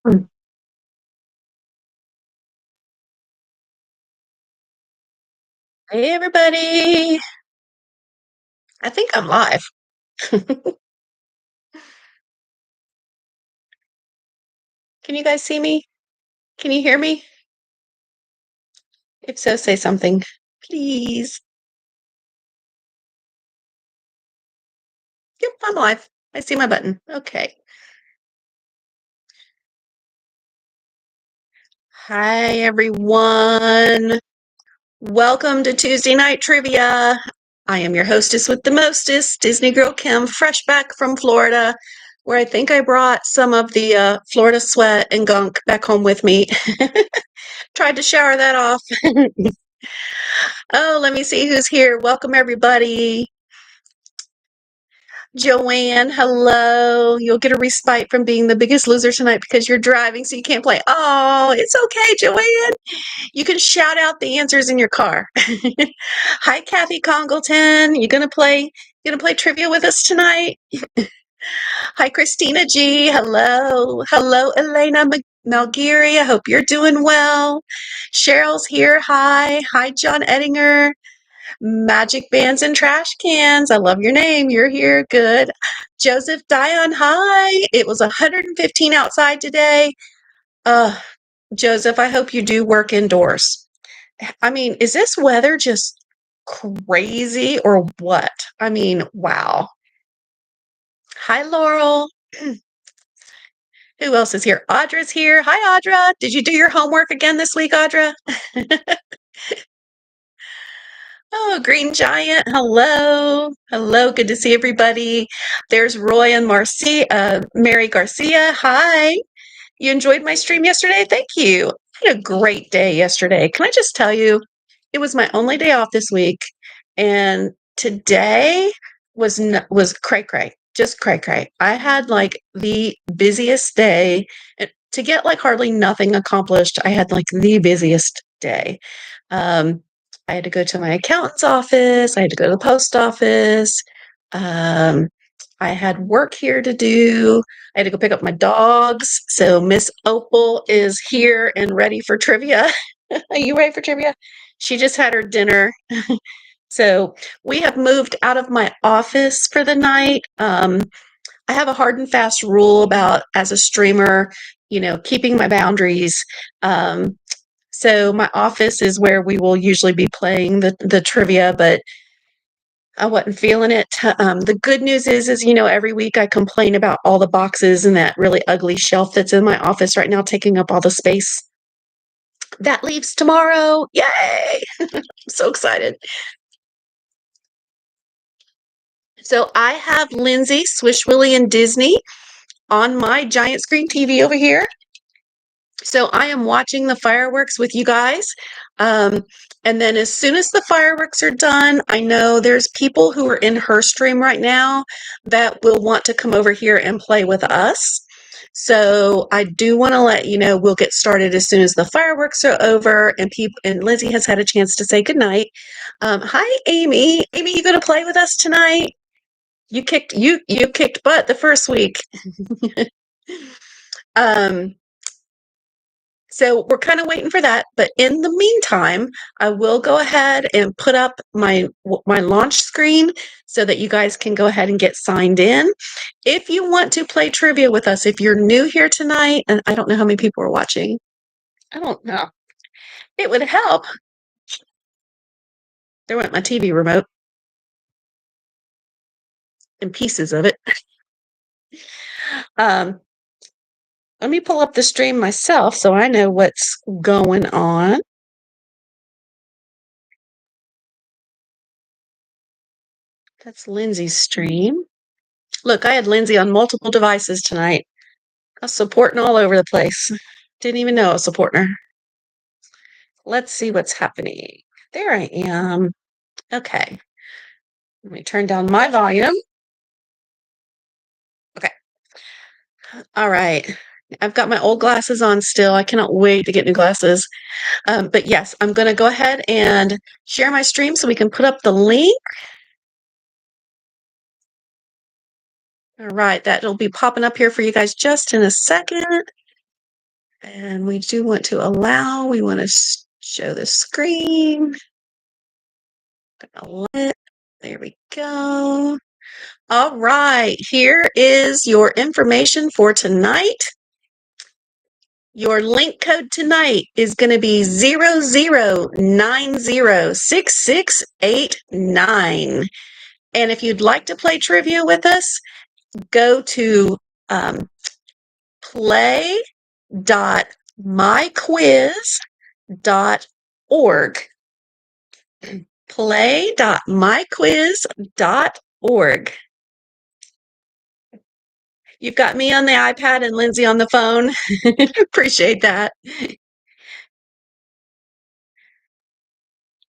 Mm. Hey everybody. I think I'm live. Can you guys see me? Can you hear me? If so, say something, please. Yep, I'm live. I see my button. Okay. Hi everyone. Welcome to Tuesday Night Trivia. I am your hostess with the mostest, Disney Girl Kim, fresh back from Florida, where I think I brought some of the Florida sweat and gunk back home with me. Tried to shower that off. Oh, let me see who's here. Welcome, everybody. Joanne, hello. You'll get a respite from being the biggest loser tonight because you're driving, so you can't play. Oh, it's okay, Joanne. You can shout out the answers in your car. Hi, Kathy Congleton. You gonna play trivia with us tonight? Hi, Christina G. Hello. Hello, Elena Malgiri. I hope you're doing well. Cheryl's here. Hi. Hi, John Ettinger. Magic bands and trash cans. I love your name. You're here. Good. Joseph Dion. Hi. It was 115 outside today. Uh, Joseph, I hope you do work indoors. I mean, is this weather just crazy or what? I mean, wow. Hi, Laurel. Who else is here? Audra's here. Hi, Audra. Did you do your homework again this week, Audra? Oh, Green Giant. Hello. Hello. Good to see everybody. There's Roy and Mary Garcia. Hi. You enjoyed my stream yesterday? Thank you. I had a great day yesterday. Can I just tell you, it was my only day off this week, and today was cray cray, just cray cray. I had like the busiest day, and to get like hardly nothing accomplished. I had like the busiest day. Um, I had to go to my accountant's office. I had to go to the post office. Um, I had work here to do. I had to go pick up my dogs. So Miss Opal is here and ready for trivia. Are you ready for trivia? She just had her dinner. So we have moved out of my office for the night. I have a hard and fast rule about as a streamer, keeping my boundaries. So my office is where we will usually be playing the trivia, but I wasn't feeling it. The good news is, every week I complain about all the boxes and that really ugly shelf that's in my office right now, taking up all the space. That leaves tomorrow. Yay! I'm so excited. So I have Lindsay, Swish Willie, and Disney on my giant screen TV over here. So I am watching the fireworks with you guys. Um, and then as soon as the fireworks are done, I know there's people who are in her stream right now that will want to come over here and play with us. So I do want to let you know we'll get started as soon as the fireworks are over and Lizzie has had a chance to say goodnight. Hi, Amy. Amy, you going to play with us tonight? You kicked butt the first week. um, So we're kind of waiting for that, but in the meantime, I will go ahead and put up my launch screen so that you guys can go ahead and get signed in. If you want to play trivia with us, if you're new here tonight, and I don't know how many people are watching, I don't know. It would help. There went my TV remote and pieces of it. Um, Let me pull up the stream myself so I know what's going on. That's Lindsay's stream. Look, I had Lindsay on multiple devices tonight. I was supporting all over the place. Didn't even know I was supporting her. Let's see what's happening. There I am. Okay. Let me turn down my volume. Okay. All right. I've got my old glasses on still. I cannot wait to get new glasses. But yes, I'm going to go ahead and share my stream so we can put up the link. All right. That'll be popping up here for you guys just in a second. And we do want to allow, we want to show the screen. There we go. All right, here is your information for tonight. Your link code tonight is going to be 00906689. And if you'd like to play trivia with us, go to play.myquiz.org. Play.myquiz.org. You've got me on the iPad and Lindsay on the phone. Appreciate that.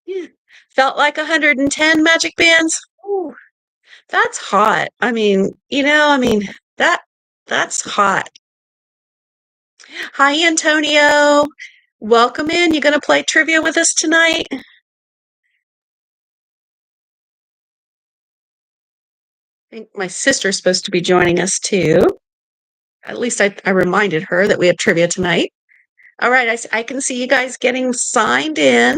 Yeah. Felt like 110 magic bands. Ooh, that's hot. That's hot. Hi, Antonio. Welcome in. You going to play trivia with us tonight? I think my sister's supposed to be joining us too. At least I reminded her that we have trivia tonight. All right, I can see you guys getting signed in.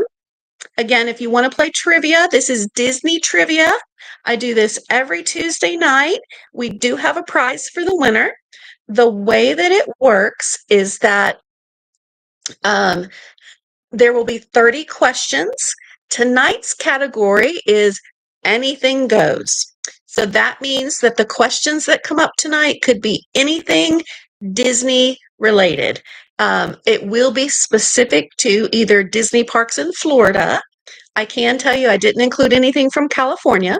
Again, if you want to play trivia, this is Disney Trivia. I do this every Tuesday night. We do have a prize for the winner. The way that it works is that there will be 30 questions. Tonight's category is anything goes. So that means that the questions that come up tonight could be anything Disney related. It will be specific to either Disney parks in Florida. I can tell you I didn't include anything from California.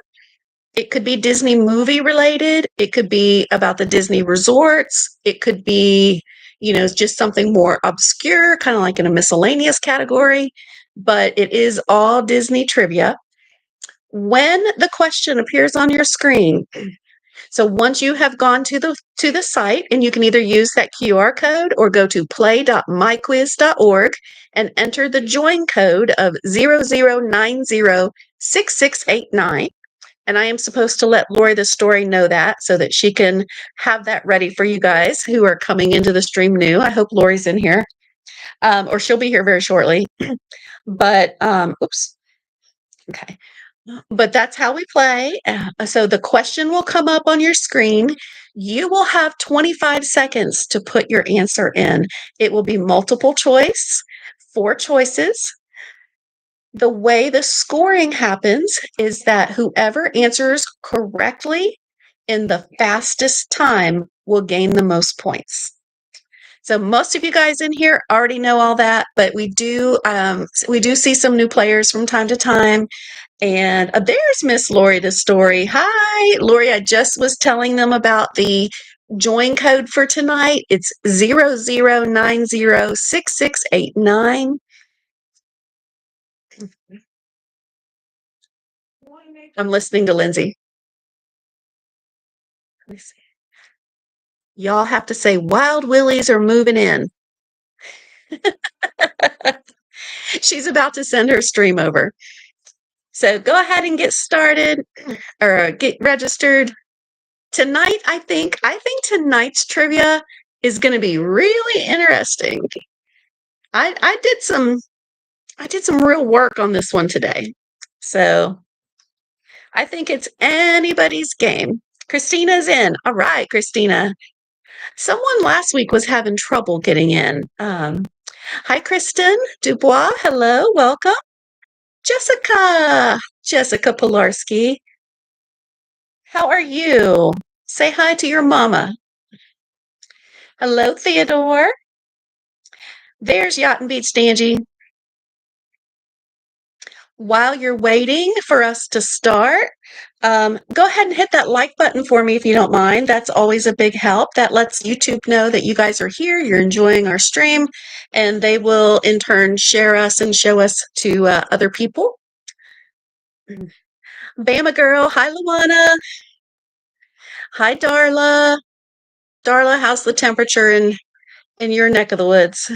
It could be Disney movie related. It could be about the Disney resorts. It could be, just something more obscure, kind of like in a miscellaneous category. But it is all Disney trivia. When the question appears on your screen, so once you have gone to the site, and you can either use that QR code or go to play.myquiz.org and enter the join code of 00906689. And I am supposed to let Lori the story know that so that she can have that ready for you guys who are coming into the stream new. I hope Lori's in here, or she'll be here very shortly. But oops. Okay. But that's how we play. So the question will come up on your screen. You will have 25 seconds to put your answer in. It will be multiple choice, 4 choices. The way the scoring happens is that whoever answers correctly in the fastest time will gain the most points. So most of you guys in here already know all that, but we do see some new players from time to time. And there's Miss Lori the story. Hi, Lori. I just was telling them about the join code for tonight. It's 00906689. I'm listening to Lindsay. Let me see. Y'all have to say Wild Willies are moving in. She's about to send her stream over. So go ahead and get started or get registered. Tonight, I think tonight's trivia is going to be really interesting. I did some real work on this one today. So I think it's anybody's game. Christina's in. All right, Christina. Someone last week was having trouble getting in. Hi, Kristen Dubois. Hello, welcome. Jessica Pilarski. How are you? Say hi to your mama. Hello, Theodore. There's Yacht and Beach Stangy. While you're waiting for us to start, go ahead and hit that like button for me if you don't mind. That's always a big help. That lets YouTube know that you guys are here, you're enjoying our stream, and they will in turn share us and show us to other people. Bama girl, hi Luana. Hi Darla. Darla, how's the temperature in your neck of the woods?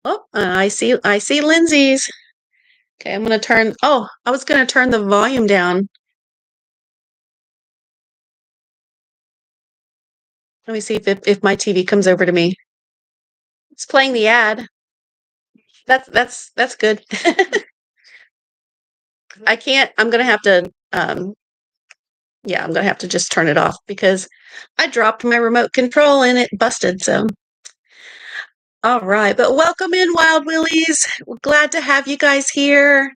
Oh, I see Lindsay's. Okay, I'm going to turn, I was going to turn the volume down. Let me see if my TV comes over to me. It's playing the ad. That's good. I can't. I'm gonna have to. Yeah, I'm gonna have to just turn it off because I dropped my remote control and it busted. So, all right. But welcome in, Wild Willies. We're glad to have you guys here.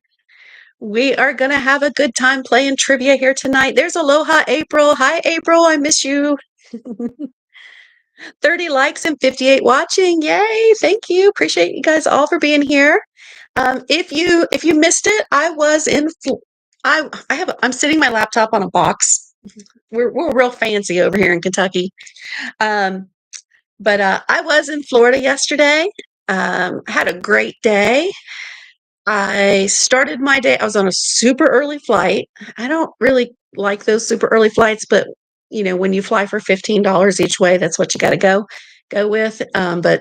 We are gonna have a good time playing trivia here tonight. There's Aloha April. Hi, April. I miss you. 30 likes and 58 watching. Yay. Thank you. Appreciate you guys all for being here. If you missed it, I was in I'm sitting my laptop on a box. We're real fancy over here in Kentucky. Um, but I was in Florida yesterday. Had a great day. I started my day. I was on a super early flight. I don't really like those super early flights, but when you fly for $15 each way, that's what you got to go with. But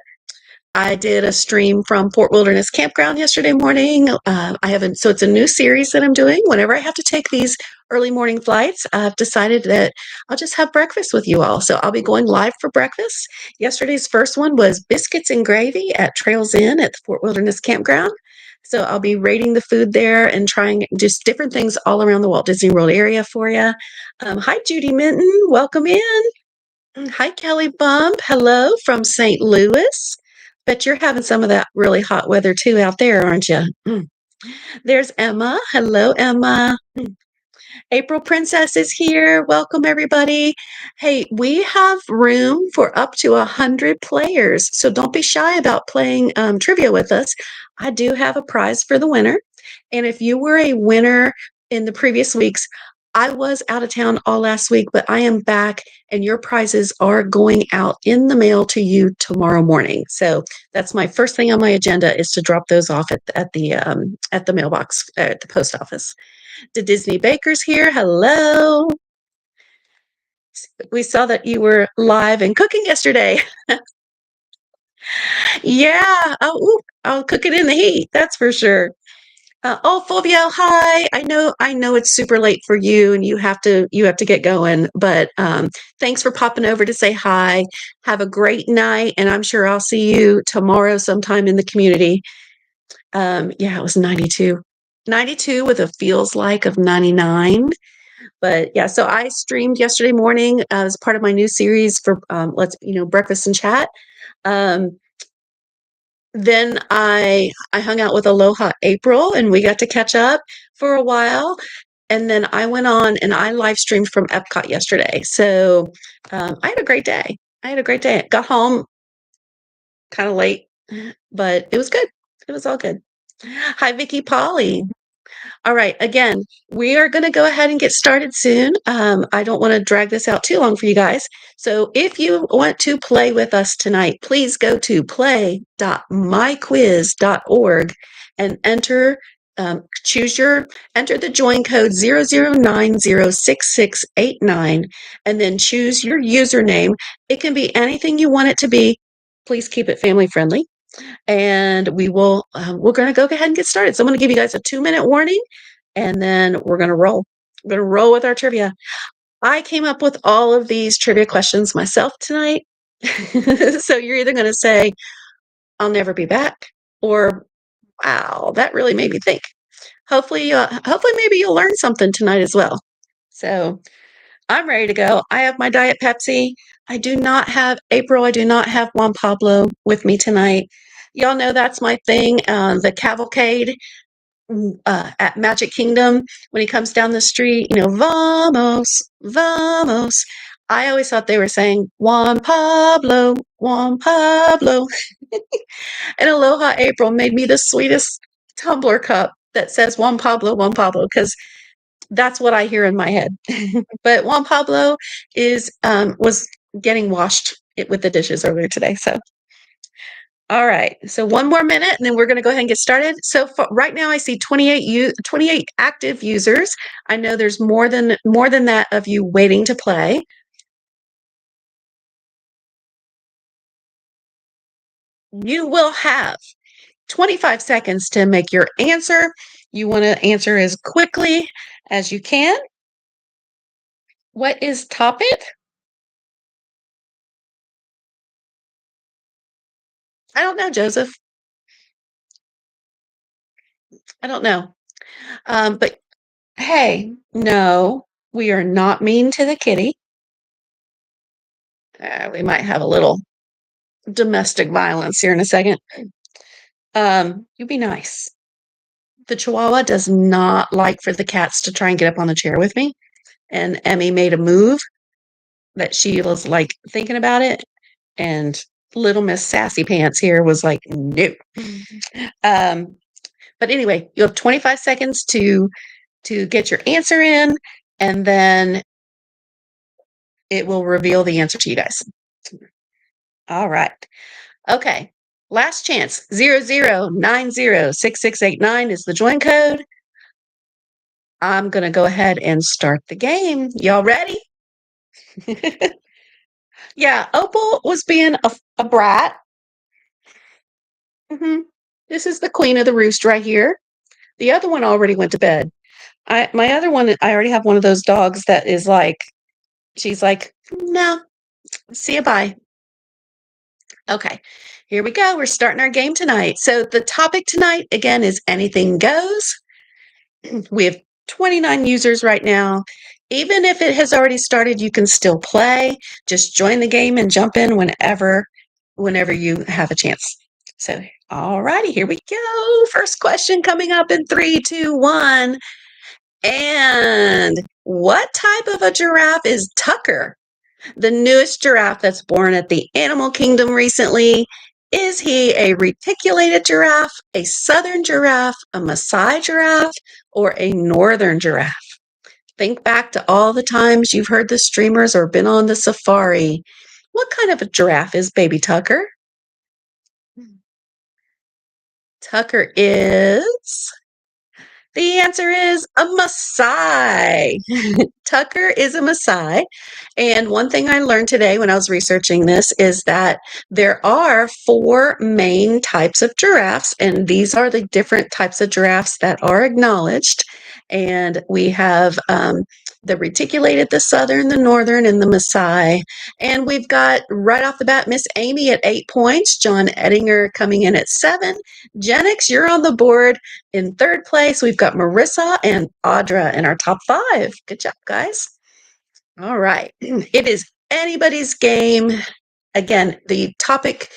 I did a stream from Fort Wilderness Campground yesterday morning. So it's a new series that I'm doing. Whenever I have to take these early morning flights, I've decided that I'll just have breakfast with you all. So I'll be going live for breakfast. Yesterday's first one was biscuits and gravy at Trails Inn at the Fort Wilderness Campground. So I'll be rating the food there and trying just different things all around the Walt Disney World area for you. Hi, Judy Minton. Welcome in. Hi, Kelly Bump. Hello from St. Louis. Bet you're having some of that really hot weather too out there, aren't you? There's Emma. Hello, Emma. April Princess is here. Welcome, everybody. Hey, we have room for up to 100 players, so don't be shy about playing trivia with us. I do have a prize for the winner. And if you were a winner in the previous weeks, I was out of town all last week, but I am back, and your prizes are going out in the mail to you tomorrow morning. So that's my first thing on my agenda is to drop those off at the mailbox at the post office. The Disney Bakers here. Hello. We saw that you were live and cooking yesterday. Yeah. Oh, ooh, I'll cook it in the heat. That's for sure. Fulvio, hi. I know it's super late for you and you have to get going, but thanks for popping over to say hi. Have a great night, and I'm sure I'll see you tomorrow sometime in the community. Yeah, it was 92. 92 with a feels like of 99. But yeah, so I streamed yesterday morning as part of my new series for breakfast and chat. Um, then I hung out with Aloha April and we got to catch up for a while. And then I went on and I live streamed from Epcot yesterday. So I had a great day. I had a great day. Got home kind of late, but it was good. It was all good. Hi, Vicky Polly. All right. Again, we are going to go ahead and get started soon. I don't want to drag this out too long for you guys. So if you want to play with us tonight, please go to play.myquiz.org and enter the join code 00906689 and then choose your username. It can be anything you want it to be. Please keep it family friendly. And we're going to go ahead and get started. So I'm going to give you guys a 2-minute warning and then we're going to roll. We're going to roll with our trivia. I came up with all of these trivia questions myself tonight. So you're either going to say, I'll never be back, or wow, that really made me think. Hopefully maybe you'll learn something tonight as well. So I'm ready to go. I have my Diet Pepsi. I do not have Juan Pablo with me tonight. Y'all know that's my thing. The cavalcade at Magic Kingdom when he comes down the street, vamos, vamos. I always thought they were saying Juan Pablo, Juan Pablo. And Aloha April made me the sweetest tumbler cup that says Juan Pablo, because that's what I hear in my head. But Juan Pablo was getting washed with the dishes earlier today. So, all right. So one more minute, and then we're going to go ahead and get started. So right now, I see 28 active users. I know there's more than that of you waiting to play. You will have 25 seconds to make your answer. You want to answer as quickly as you can. What is topic? I don't know, Joseph. I don't know. But hey, no, we are not mean to the kitty. We might have a little domestic violence here in a second. You be nice. The Chihuahua does not like for the cats to try and get up on the chair with me. And Emmy made a move that she was like thinking about it. And little Miss Sassy Pants here was like, no. Um, but anyway, you have 25 seconds to get your answer in, and then it will reveal the answer to you guys. All right. Okay. Last chance. 00906689 is the join code. I'm going to go ahead and start the game. Y'all ready? Yeah, Opal was being a brat. Hmm. This is the queen of the roost right here. The other one already went to bed. My other one, I already have one of those dogs that is like, she's like, no, see you, bye. Okay, here we go. We're starting our game tonight. So the topic tonight, again, is anything goes. We have 29 users right now. Even if it has already started, you can still play. Just join the game and jump in whenever you have a chance. So, all righty, here we go. First question coming up in 3, 2, 1. And what type of a giraffe is Tucker? The newest giraffe that's born at the animal kingdom recently. Is he a reticulated giraffe, a southern giraffe, a Maasai giraffe, or a northern giraffe? Think back to all the times you've heard the streamers or been on the safari. What kind of a giraffe is baby Tucker? Tucker is. The answer is a Maasai. Tucker is a Maasai. And one thing I learned today when I was researching this is that there are 4 main types of giraffes, and these are the different types of giraffes that are acknowledged. And we have the reticulated, the southern, the northern, and the Maasai. And we've got right off the bat Miss Amy at 8 points, John Ettinger coming in at 7. Jenix, you're on the board in 3rd place. We've got Marissa and Audra in our top 5. Good job, guys. All right. It is anybody's game. Again, the topic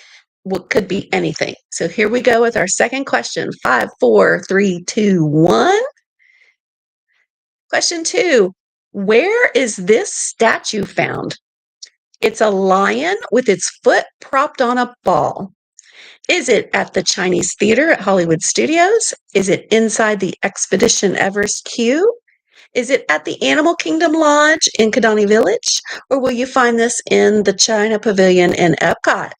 could be anything. So here we go with our second question. 5, 4, 3, 2, 1. Question 2. Where is this statue found? It's a lion with its foot propped on a ball. Is it at the Chinese Theater at Hollywood Studios? Is it inside the Expedition Everest queue? Is it at the Animal Kingdom Lodge in Kidani Village? Or will you find this in the China Pavilion in Epcot?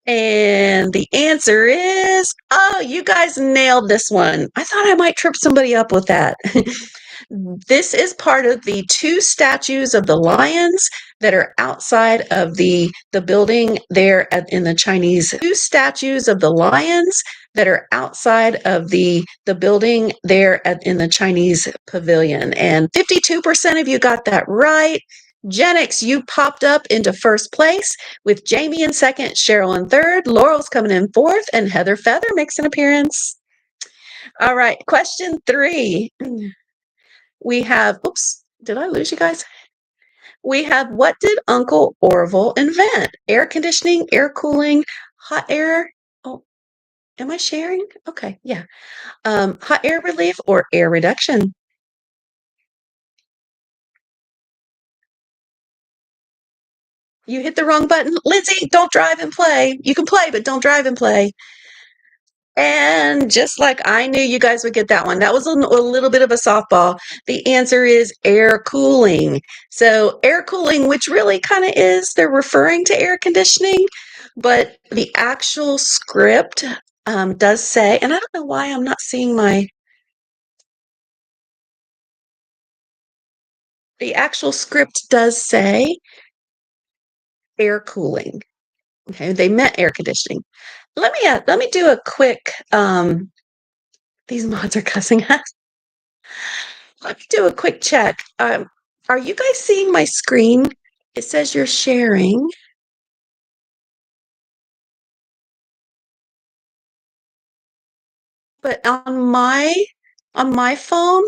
And the answer is, oh, you guys nailed this one. I thought I might trip somebody up with that. This is part of the 2 statues of the lions that are outside of the building there in the Chinese. 2 statues of the lions that are outside of the building there in the Chinese pavilion. And 52% of you got that right. Jenix, you popped up into 1st place with Jamie in 2nd, Cheryl in 3rd, Laurel's coming in 4th, and Heather Feather makes an appearance. All right, question 3. We have, oops, did I lose you guys? We have, what did Uncle Orville invent? Air conditioning, air cooling, hot air. Oh, am I sharing? Okay, yeah. Hot air relief or air reduction? You hit the wrong button. Lindsay, don't drive and play. You can play, but don't drive and play. And just like I knew you guys would get that one, that was a little bit of a softball. The answer is air cooling. So, air cooling, which really kind of is, they're referring to air conditioning, but the actual script does say, and I don't know why I'm not seeing the actual script does say air cooling. Okay, they meant air conditioning. Let me do a quick. These mods are cussing us. Let me do a quick check. Are you guys seeing my screen? It says you're sharing. But on my phone,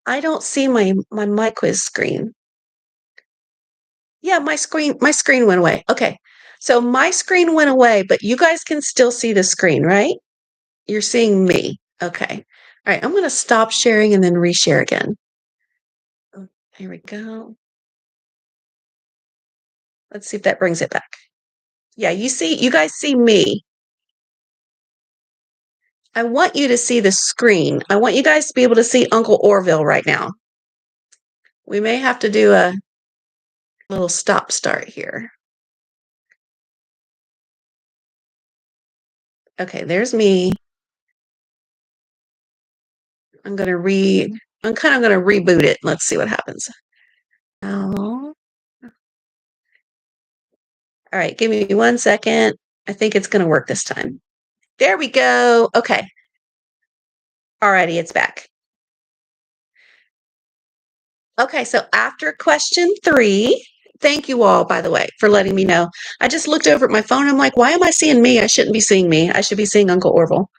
I don't see my quiz screen. Yeah, my screen went away. Okay. So my screen went away, but you guys can still see the screen, right? You're seeing me. Okay. All right, I'm going to stop sharing and then reshare again. Oh, here we go. Let's see if that brings it back. Yeah, you guys see me. I want you to see the screen. I want you guys to be able to see Uncle Orville right now. We may have to do a little stop start here. Okay, there's me. I'm kind of going to reboot it. Let's see what happens. Oh. All right, give me 1 second. I think it's going to work this time. There we go. Okay. Alrighty, it's back. Okay, so after question 3, thank you all, by the way, for letting me know. I just looked over at my phone. I'm like, why am I seeing me? I shouldn't be seeing me. I should be seeing Uncle Orville.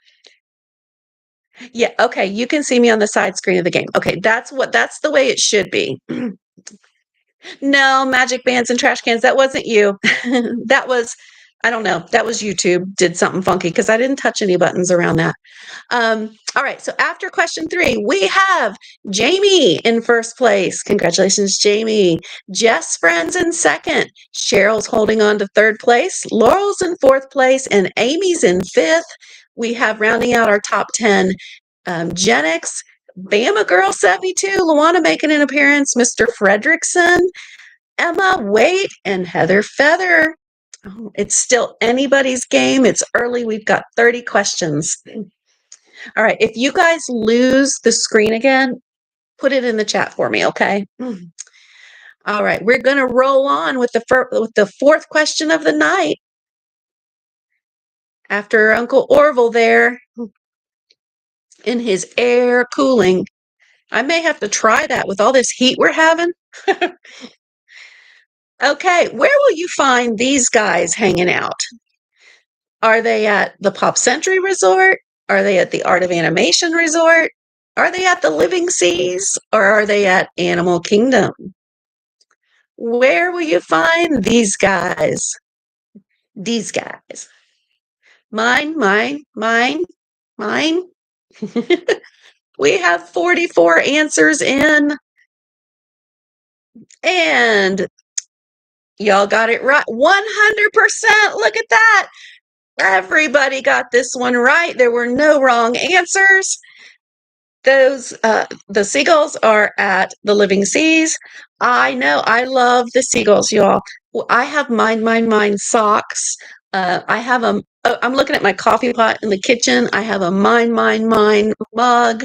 Yeah, okay, you can see me on the side screen of the game. Okay, that's the way it should be. No, magic bands and trash cans. That wasn't you. That was, I don't know. That was YouTube did something funky because I didn't touch any buttons around that. All right. So after question 3, we have Jamie in first place. Congratulations, Jamie. Jess Friends in second. Cheryl's holding on to third place. Laurel's in fourth place, and Amy's in fifth. We have rounding out our top 10. Gen X, Bama Girl 72, Luana making an appearance, Mr. Fredrickson, Emma Waite, and Heather Feather. Oh, it's still anybody's game. It's early. We've got 30 questions. All right. If you guys lose the screen again, put it in the chat for me, okay? All right. We're going to roll on with the fourth question of the night. After Uncle Orville there in his air cooling. I may have to try that with all this heat we're having. Okay, where will you find these guys hanging out? Are they at the Pop Century Resort? Are they at the Art of Animation Resort? Are they at the Living Seas? Or are they at Animal Kingdom? Where will you find these guys? These guys. Mine, mine, mine, mine. We have 44 answers in. And y'all got it right. 100%. Look at that. Everybody got this one right. There were no wrong answers. The seagulls are at the Living Seas. I know. I love the seagulls, y'all. Well, I have mine socks. I have them. I'm looking at my coffee pot in the kitchen. I have a mine mug.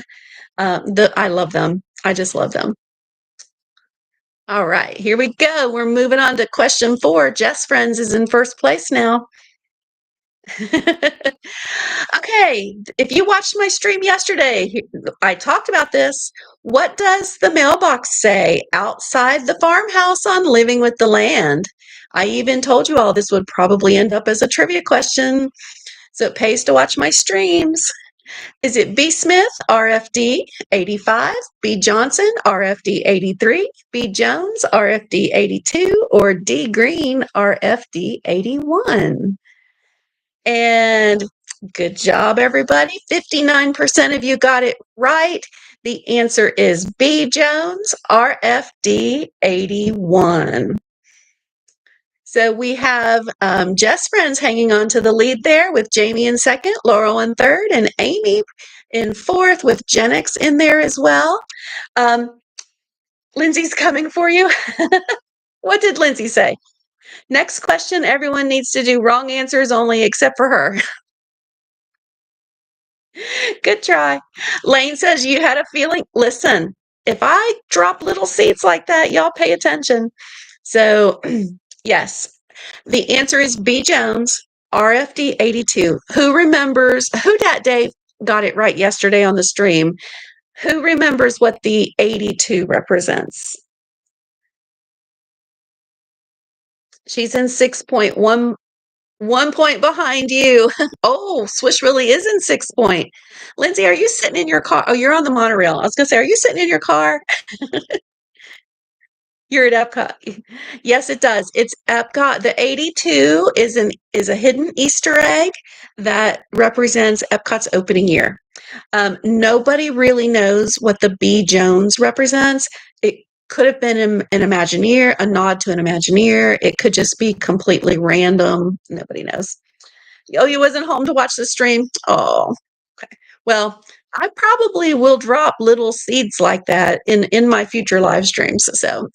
I love them. I just love them. All right, here we go. We're moving on to question 4. Jess Friends is in first place now. Okay, if you watched my stream yesterday, I talked about this. What does the mailbox say outside the farmhouse on Living with the Land? I even told you all this would probably end up as a trivia question, so it pays to watch my streams. Is it B. Smith, RFD 85, B. Johnson, RFD 83, B. Jones, RFD 82, or D. Green, RFD 81? And good job, everybody. 59% of you got it right. The answer is B. Jones, RFD 81. So we have Jess Friends hanging on to the lead there with Jamie in second, Laurel in third, and Amy in fourth with Gen X in there as well. Lindsay's coming for you. What did Lindsay say? Next question, everyone needs to do wrong answers only except for her. Good try. Lane says you had a feeling. Listen, if I drop little seeds like that, y'all pay attention. So, yes, the answer is B. Jones, RFD 82. Who that day got it right yesterday on the stream? Who remembers what the 82 represents? She's in 6.1, 1 point behind you. Oh, Swish really is in 6 point. Lindsay, are you sitting in your car? Oh, you're on the monorail. I was going to say, are you sitting in your car? You're at Epcot. Yes, it does. It's Epcot. The 82 is a hidden Easter egg that represents Epcot's opening year. Nobody really knows what the B. Jones represents. It could have been an Imagineer, a nod to an Imagineer. It could just be completely random. Nobody knows. Oh, you wasn't home to watch the stream? Oh, okay. Well, I probably will drop little seeds like that in my future live streams. So,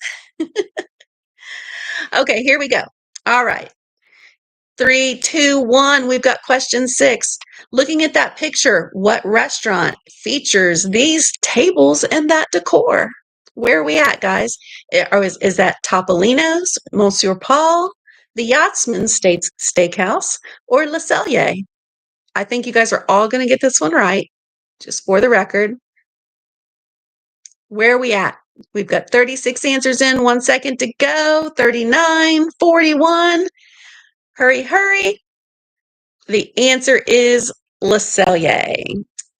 okay, here we go. All right. 3, 2, 1. We've got question 6. Looking at that picture, what restaurant features these tables and that decor? Where are we at, guys? Is that Topolino's, Monsieur Paul, the Yachtsman Steakhouse, or Le Cellier? I think you guys are all going to get this one right. Just for the record, where are we at? We've got 36 answers in, 1 second to go. 39, 41. Hurry, hurry. The answer is Le Cellier.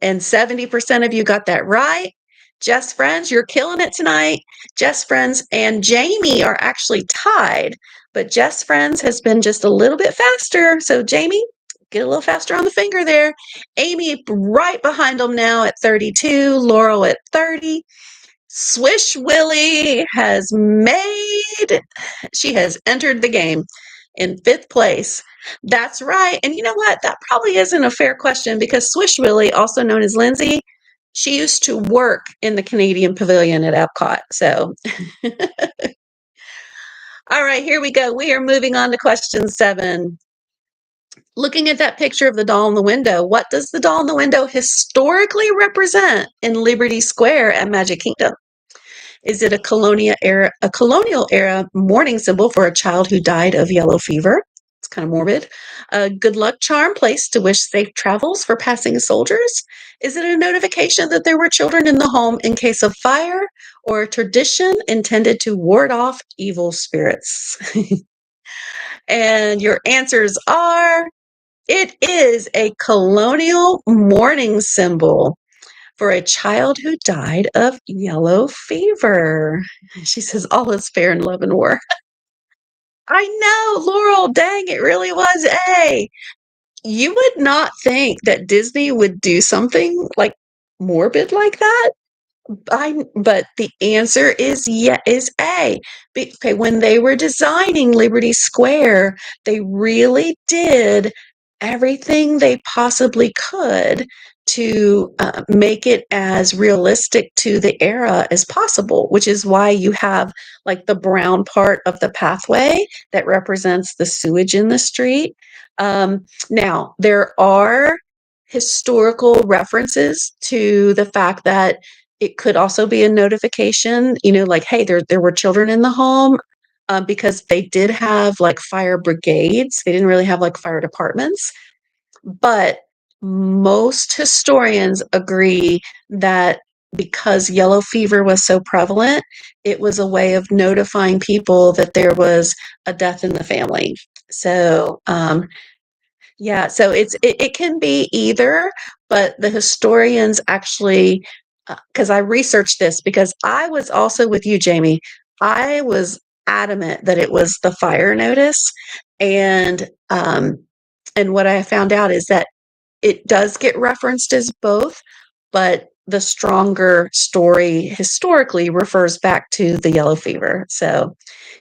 And 70% of you got that right. Jess Friends, you're killing it tonight. Jess Friends and Jamie are actually tied, but Jess Friends has been just a little bit faster. So, Jamie, get a little faster on the finger there. Amy right behind them now at 32. Laurel at 30. Swish Willie she has entered the game in 5th place. That's right. And you know what? That probably isn't a fair question because Swish Willie, also known as Lindsay, she used to work in the Canadian Pavilion at Epcot. So, all right, here we go. We are moving on to question 7. Looking at that picture of the doll in the window, what does the doll in the window historically represent in Liberty Square at Magic Kingdom? Is it a colonial era mourning symbol for a child who died of yellow fever? It's kind of morbid. A good luck charm place to wish safe travels for passing soldiers? Is it a notification that there were children in the home in case of fire, or a tradition intended to ward off evil spirits? And your answers are, it is a colonial mourning symbol for a child who died of yellow fever. She says, all is fair in love and war. I know, Laurel, dang, it really was A. You would not think that Disney would do something like morbid like that. But the answer is A. Okay, when they were designing Liberty Square, they really did everything they possibly could to make it as realistic to the era as possible, which is why you have like the brown part of the pathway that represents the sewage in the street. Now, there are historical references to the fact that it could also be a notification, like, hey, there were children in the home, because they did have like fire brigades. They didn't really have like fire departments. But most historians agree that because yellow fever was so prevalent, it was a way of notifying people that there was a death in the family. So, yeah, so it can be either, but the historians actually, because I researched this because I was also with you, Jamie. I was adamant that it was the fire notice, and what I found out is that it does get referenced as both, but the stronger story historically refers back to the yellow fever. So,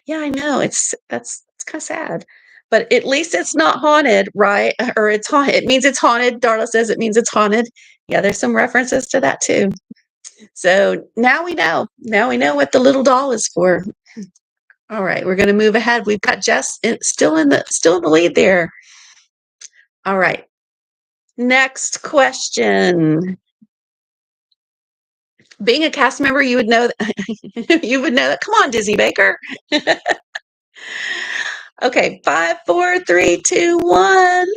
yeah, I know that's kind of sad, but at least it's not haunted, right? Or it's haunted. It means it's haunted. Darla says it means it's haunted. Yeah, there's some references to that too. So now we know. Now we know what the little doll is for. All right, we're going to move ahead. We've got Jess still in the lead there. All right. Next question. Being a cast member, you would know that. You would know that. Come on, Disney Baker. Okay, 5, 4, 3, 2, 1.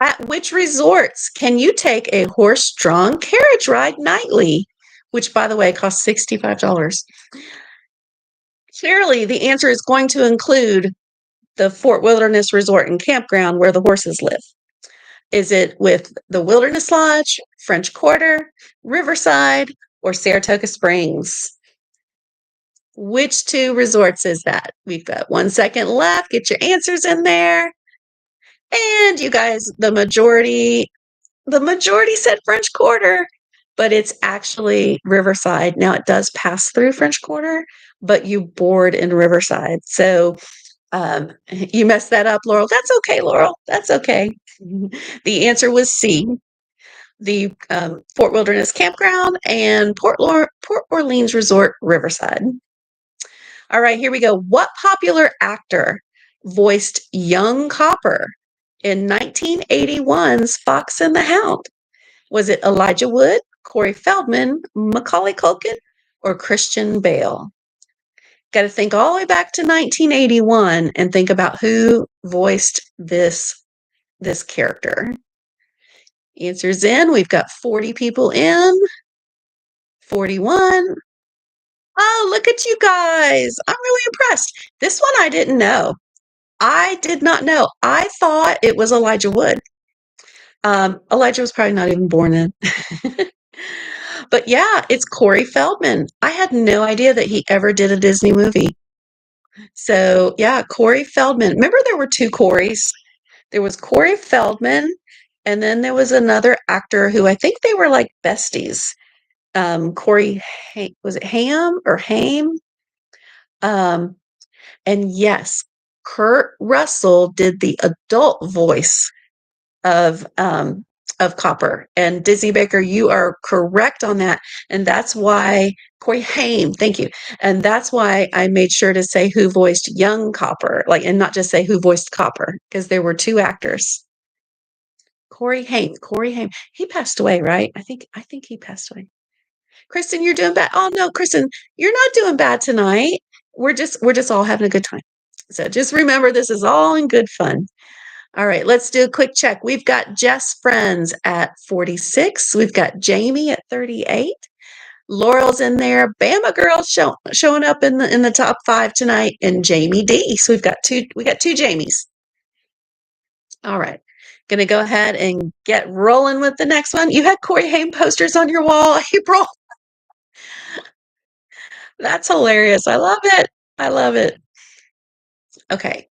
At which resorts can you take a horse-drawn carriage ride nightly? Which, by the way, costs $65. Clearly, the answer is going to include the Fort Wilderness Resort and Campground where the horses live. Is it with the Wilderness Lodge, French Quarter, Riverside, or Saratoga Springs? Which two resorts is that? We've got 1 second left. Get your answers in there. And you guys, the majority said French Quarter, but it's actually Riverside. Now it does pass through French Quarter, but you board in Riverside. So you messed that up, Laurel. That's okay, Laurel. That's okay. The answer was C, the Fort Wilderness Campground and Port Orleans Resort, Riverside. All right, here we go. What popular actor voiced young Copper in 1981's Fox and the Hound? Was it Elijah Wood, Corey Feldman, Macaulay Culkin, or Christian Bale? Got to think all the way back to 1981 and think about who voiced this character. Answers in. We've got 40 people in. 41. Oh, look at you guys. I'm really impressed. This one I didn't know. I did not know. I thought it was Elijah Wood. Elijah was probably not even born then. But yeah, it's Corey Feldman. I had no idea that he ever did a Disney movie. So yeah, Corey Feldman. Remember there were two Coreys? There was Corey Feldman, and then there was another actor who I think they were like besties. Corey, was it Ham or Haim? Um, and yes, Kurt Russell did the adult voice of Copper. And Disney Baker, you are correct on that. And that's why Corey Haim, thank you. And that's why I made sure to say who voiced young Copper, like, and not just say who voiced Copper, because there were two actors. Corey Haim. He passed away, right? I think he passed away. Kristen, you're doing bad. Oh no, Kristen, you're not doing bad tonight. We're just all having a good time. So just remember this is all in good fun. All right, let's do a quick check. We've got Jess Friends at 46. We've got Jamie at 38. Laurel's in there. Bama Girl showing up in the top 5 tonight, and Jamie D. So we got two Jamies. All right. Gonna go ahead and get rolling with the next one. You had Corey Haim posters on your wall, April. That's hilarious. I love it. I love it. Okay.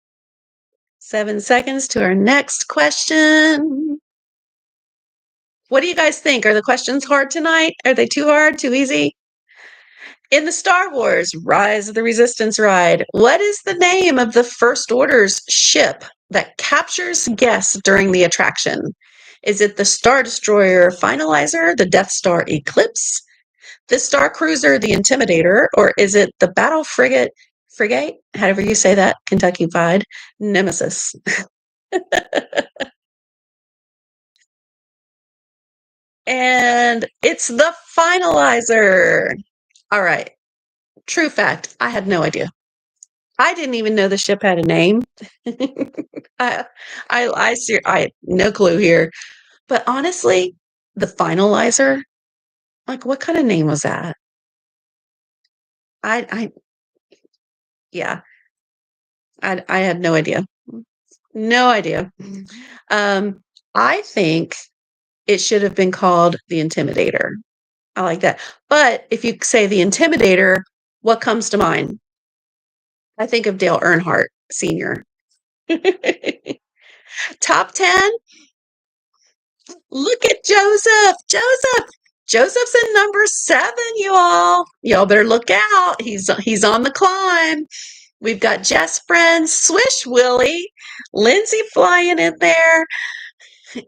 7 seconds to our next question. What do you guys think? Are the questions hard tonight? Are they too hard? Too easy? In the Star Wars Rise of the Resistance ride, what is the name of the First Order's ship that captures guests during the attraction? Is it the Star Destroyer Finalizer, the Death Star Eclipse, the Star Cruiser, the Intimidator, or is it the Battle Frigate, however you say that, Kentucky-fied, Nemesis? And it's the Finalizer. All right. True fact. I had no idea. I didn't even know the ship had a name. I had no clue here. But honestly, the Finalizer, like, what kind of name was that? I yeah, I had no idea. No idea. I think it should have been called the Intimidator. I like that. But if you say the Intimidator, what comes to mind? I think of Dale Earnhardt Sr. Top 10? Look at Joseph. Joseph's in number 7, you all. Y'all better look out. He's on the climb. We've got Jess Friends, Swish Willie, Lindsay flying in there.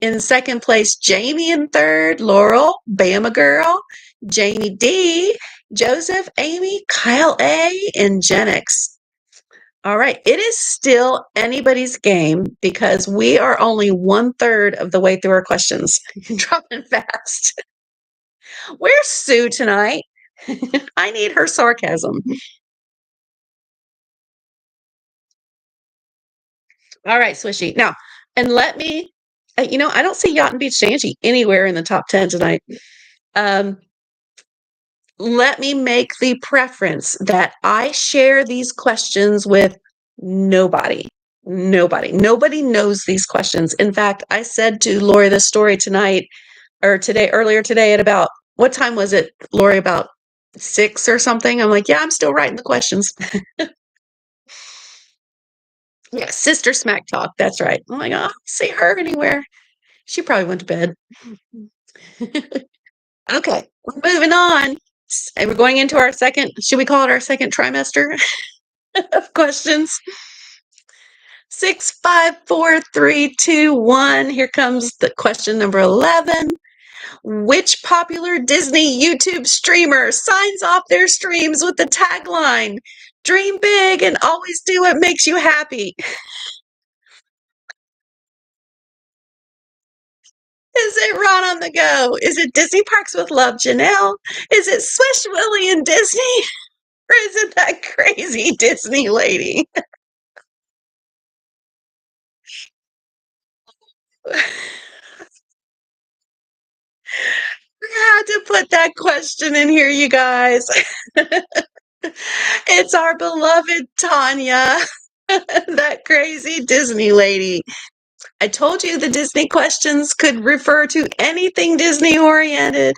In second place, Jamie in third, Laurel, Bama Girl, Jamie D, Joseph, Amy, Kyle A, and Gen X. All right, it is still anybody's game because we are only 1/3 of the way through our questions. Dropping fast. Where's Sue tonight? I need her sarcasm. All right, Swishy. Now, and let me, I don't see Yacht and Beach Angie anywhere in the top 10 tonight. Um, let me make the preference that I share these questions with nobody. Nobody knows these questions. In fact, I said to Lori this story tonight or today, earlier today at about what time was it, Lori? About 6 or something. I'm like, yeah, I'm still writing the questions. Yeah, sister smack talk. That's right. I'm like, oh, I don't see her anywhere. She probably went to bed. Okay, we're moving on. And we're going into our second, should we call it our second trimester of questions? 6, 5, 4, 3, 2, 1. Here comes the question number 11. Which popular Disney YouTube streamer signs off their streams with the tagline, "Dream big and always do what makes you happy"? Is it Ron on the Go? Is it Disney Parks with Love Janelle? Is it Swish Willie and Disney? Or is it that crazy Disney lady? I had to put that question in here, you guys. It's our beloved Tanya, that crazy Disney lady. I told you the Disney questions could refer to anything Disney oriented.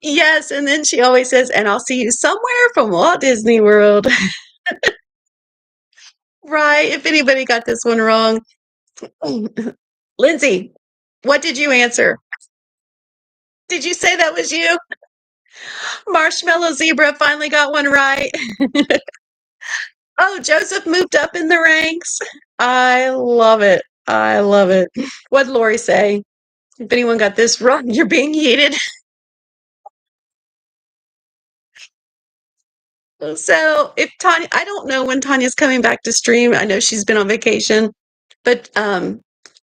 Yes, and then she always says, and I'll see you somewhere from Walt Disney World. Right, if anybody got this one wrong. Lindsay, what did you answer? Did you say that was you? Marshmallow Zebra finally got one right. Oh, Joseph moved up in the ranks. I love it. I love it. What'd Lori say? If anyone got this wrong, you're being heated. So if Tanya, I don't know when Tanya's coming back to stream. I know she's been on vacation, but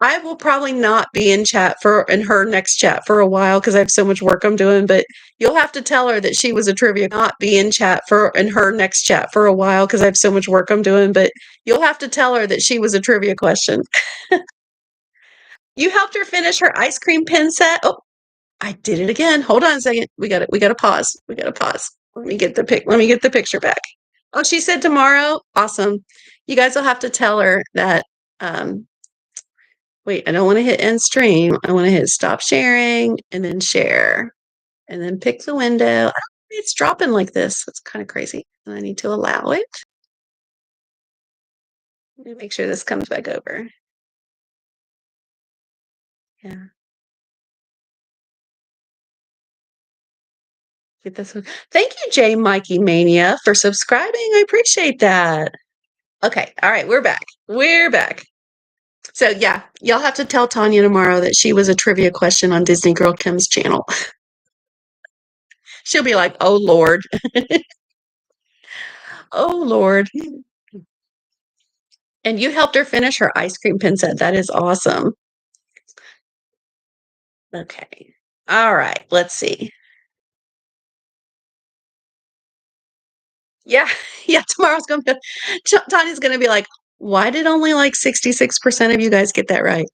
I will probably not be in her next chat for a while because I have so much work I'm doing. But you'll have to tell her that she was a trivia. Not be in her next chat for a while because I have so much work I'm doing. But you'll have to tell her that she was a trivia question. You helped her finish her ice cream pin set. Oh, I did it again. Hold on a second. We got it. We got to pause. We got to pause. Let me get the pic. Let me get the picture back. Oh, she said tomorrow. Awesome. You guys will have to tell her that. Um, Wait, I don't want to hit end stream. I want to hit stop sharing and then share and then pick the window. It's dropping like this. It's kind of crazy. And I need to allow it. Let me make sure this comes back over. Yeah. Get this one. Thank you, J Mikey Mania, for subscribing. I appreciate that. Okay. All right. We're back. We're back. So yeah, y'all have to tell Tanya tomorrow that she was a trivia question on Disney Girl Kim's channel. She'll be like, "Oh Lord, oh Lord." And you helped her finish her ice cream pin set. That is awesome. Okay. All right. Let's see. Yeah. Yeah. Tomorrow's going to, Tanya's going to be like, why did only like 66% of you guys get that right?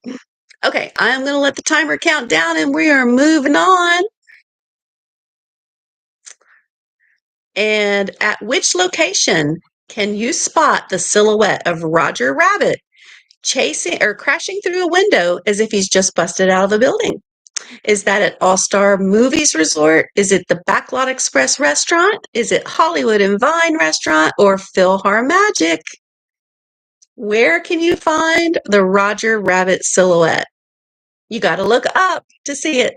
Okay. I'm going to let the timer count down and we are moving on. And at which location can you spot the silhouette of Roger Rabbit chasing or crashing through a window as if he's just busted out of the building? Is that at All Star Movies Resort? Is it the Backlot Express restaurant? Is it Hollywood and Vine restaurant or Philhar Magic? Where can you find the Roger Rabbit silhouette? You got to look up to see it.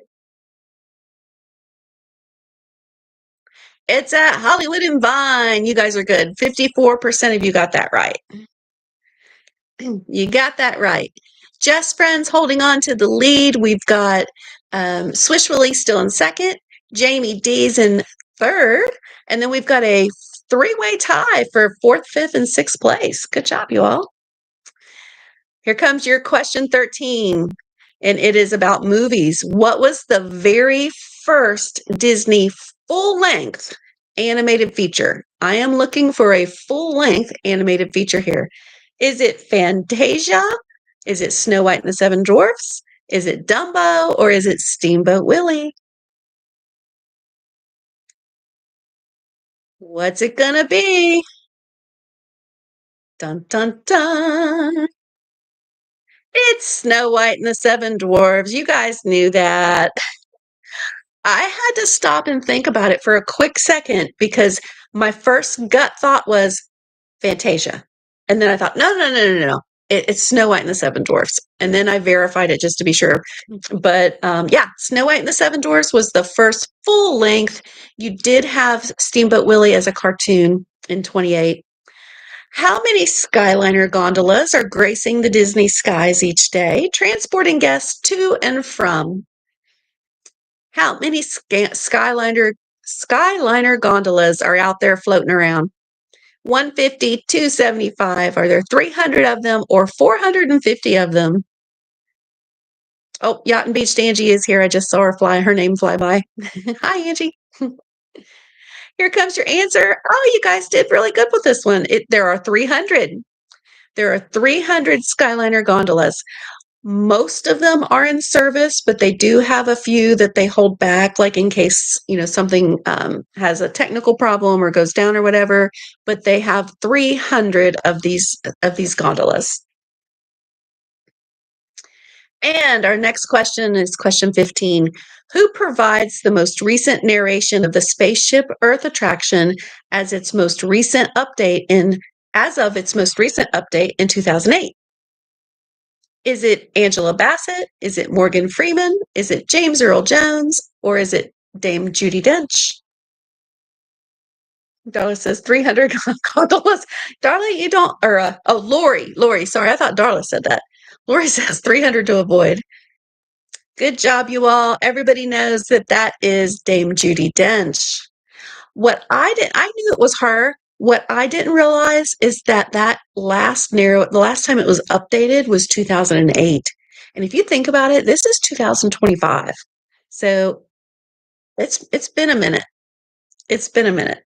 It's at Hollywood and Vine. You guys are good. 54% of you got that right. You got that right. Just Friends holding on to the lead. We've got Swish Willie still in second. Jamie D's in third. And then we've got a three-way tie for fourth, fifth, and sixth place. Good job, you all. Here comes your question 13. And it is about movies. What was the very first Disney full-length animated feature? I am looking for a full-length animated feature here. Is it Fantasia? Is it Snow White and the Seven Dwarfs? Is it Dumbo? Or is it Steamboat Willie? What's it gonna be? Dun dun dun. It's Snow White and the Seven Dwarfs. You guys knew that. I had to stop and think about it for a quick second because my first gut thought was Fantasia. And then I thought, no, no, no, no, no. It's Snow White and the Seven Dwarfs. And then I verified it just to be sure. But yeah, Snow White and the Seven Dwarfs was the first full length. You did have Steamboat Willie as a cartoon in 28. How many Skyliner gondolas are gracing the Disney skies each day, transporting guests to and from? How many Skyliner gondolas are out there floating around? 150, 275. Are there 300 of them or 450 of them? Oh, Yacht and Beach Angie is here. I just saw her name fly by. Hi, Angie. Here comes your answer. Oh, you guys did really good with this one. There are 300. There are 300 Skyliner gondolas. Most of them are in service, but they do have a few that they hold back, like in case, something has a technical problem or goes down or whatever. But they have 300 of these gondolas. And our next question is question 15. Who provides the most recent narration of the Spaceship Earth attraction as of its most recent update in 2008? Is it Angela Bassett? Is it Morgan Freeman? Is it James Earl Jones? Or is it Dame Judi Dench? Darla says 300 gondolas. Darla, you don't, or, Lori, sorry, I thought Darla said that. Lori says 300 to avoid. Good job, you all. Everybody knows that is Dame Judi Dench. I knew it was her. What I didn't realize is that the last time it was updated was 2008. And if you think about it, this is 2025. So it's been a minute. It's been a minute.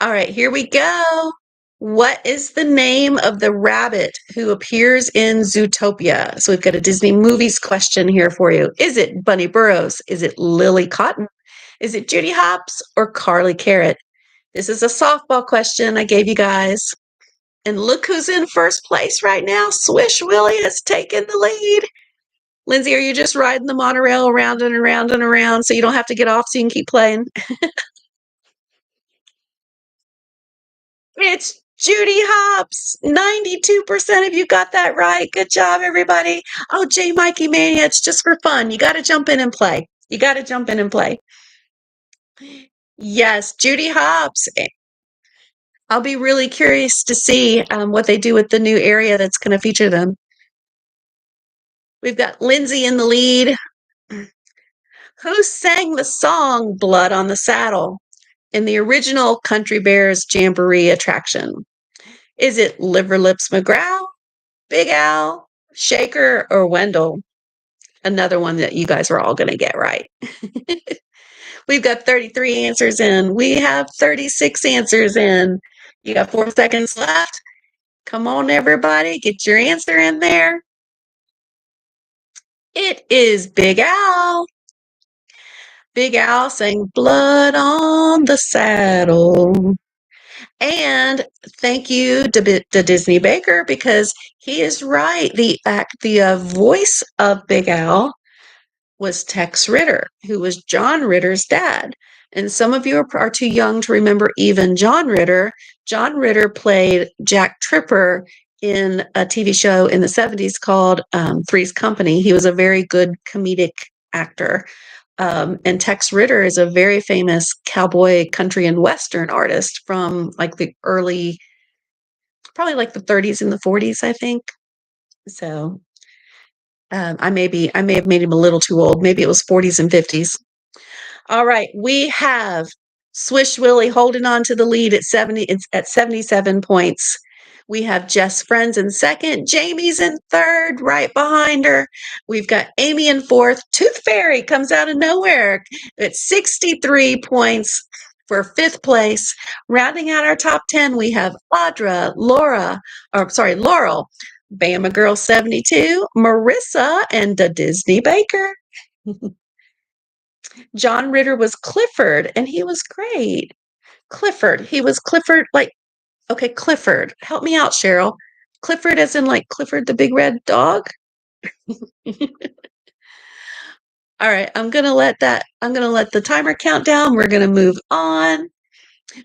All right, here we go. What is the name of the rabbit who appears in Zootopia? So we've got a Disney movies question here for you. Is it Bunny Burrows? Is it Lily Cotton? Is it Judy Hopps or Carly Carrot? This is a softball question I gave you guys. And look who's in first place right now. Swish Willie has taken the lead. Lindsay, are you just riding the monorail around and around and around so you don't have to get off so you can keep playing? It's Judy Hopps. 92% of you got that right. Good job, everybody. Oh, J. Mikey Mania, it's just for fun. You got to jump in and play. Yes, Judy Hopps. I'll be really curious to see what they do with the new area that's going to feature them. We've got Lindsay in the lead. Who sang the song Blood on the Saddle in the original Country Bears Jamboree attraction? Is it Liver Lips McGraw, Big Al, Shaker, or Wendell? Another one that you guys are all going to get right. We've got 33 answers in. We have 36 answers in. You got 4 seconds left. Come on, everybody. Get your answer in there. It is Big Al. Big Al sang Blood on the Saddle. And thank you to Disney Baker because he is right. The voice of Big Al was Tex Ritter, who was John Ritter's dad. And some of you are too young to remember even John Ritter. John Ritter played Jack Tripper in a TV show in the 70s called Three's Company. He was a very good comedic actor. And Tex Ritter is a very famous cowboy, country, and Western artist from like the probably like the 30s and the 40s, I think. So I may have made him a little too old. Maybe it was 40s and 50s. All right, we have Swish Willie holding on to the lead at 70. It's at 77 points. We have Jess Friends in second. Jamie's in third, right behind her. We've got Amy in fourth. Tooth Fairy comes out of nowhere at 63 points for fifth place. Rounding out our top 10, we have Laurel, Bama Girl 72, Marissa, and the Disney Baker. John Ritter was Clifford, and he was great. Clifford. He was Clifford, like, okay, Clifford. Help me out, Cheryl. Clifford as in like Clifford the big red dog? All right, I'm gonna let the timer count down. We're gonna move on.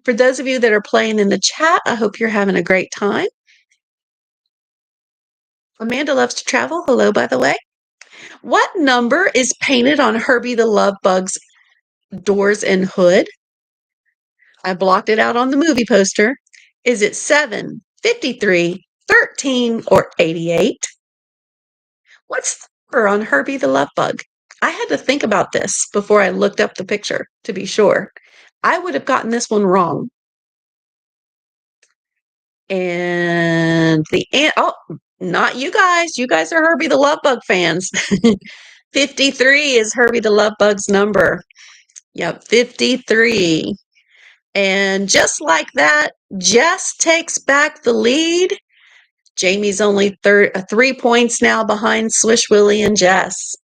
For those of you that are playing in the chat, I hope you're having a great time. Amanda loves to travel. Hello, by the way. What number is painted on Herbie the Love Bug's doors and hood? I blocked it out on the movie poster. Is it 7, 53, 13, or 88? What's the number on Herbie the Love Bug? I had to think about this before I looked up the picture to be sure. I would have gotten this one wrong. And not you guys. You guys are Herbie the Love Bug fans. 53 is Herbie the Love Bug's number. Yep, 53. And just like that, Jess takes back the lead. Jamie's only 3 points now behind Swish Willie and Jess.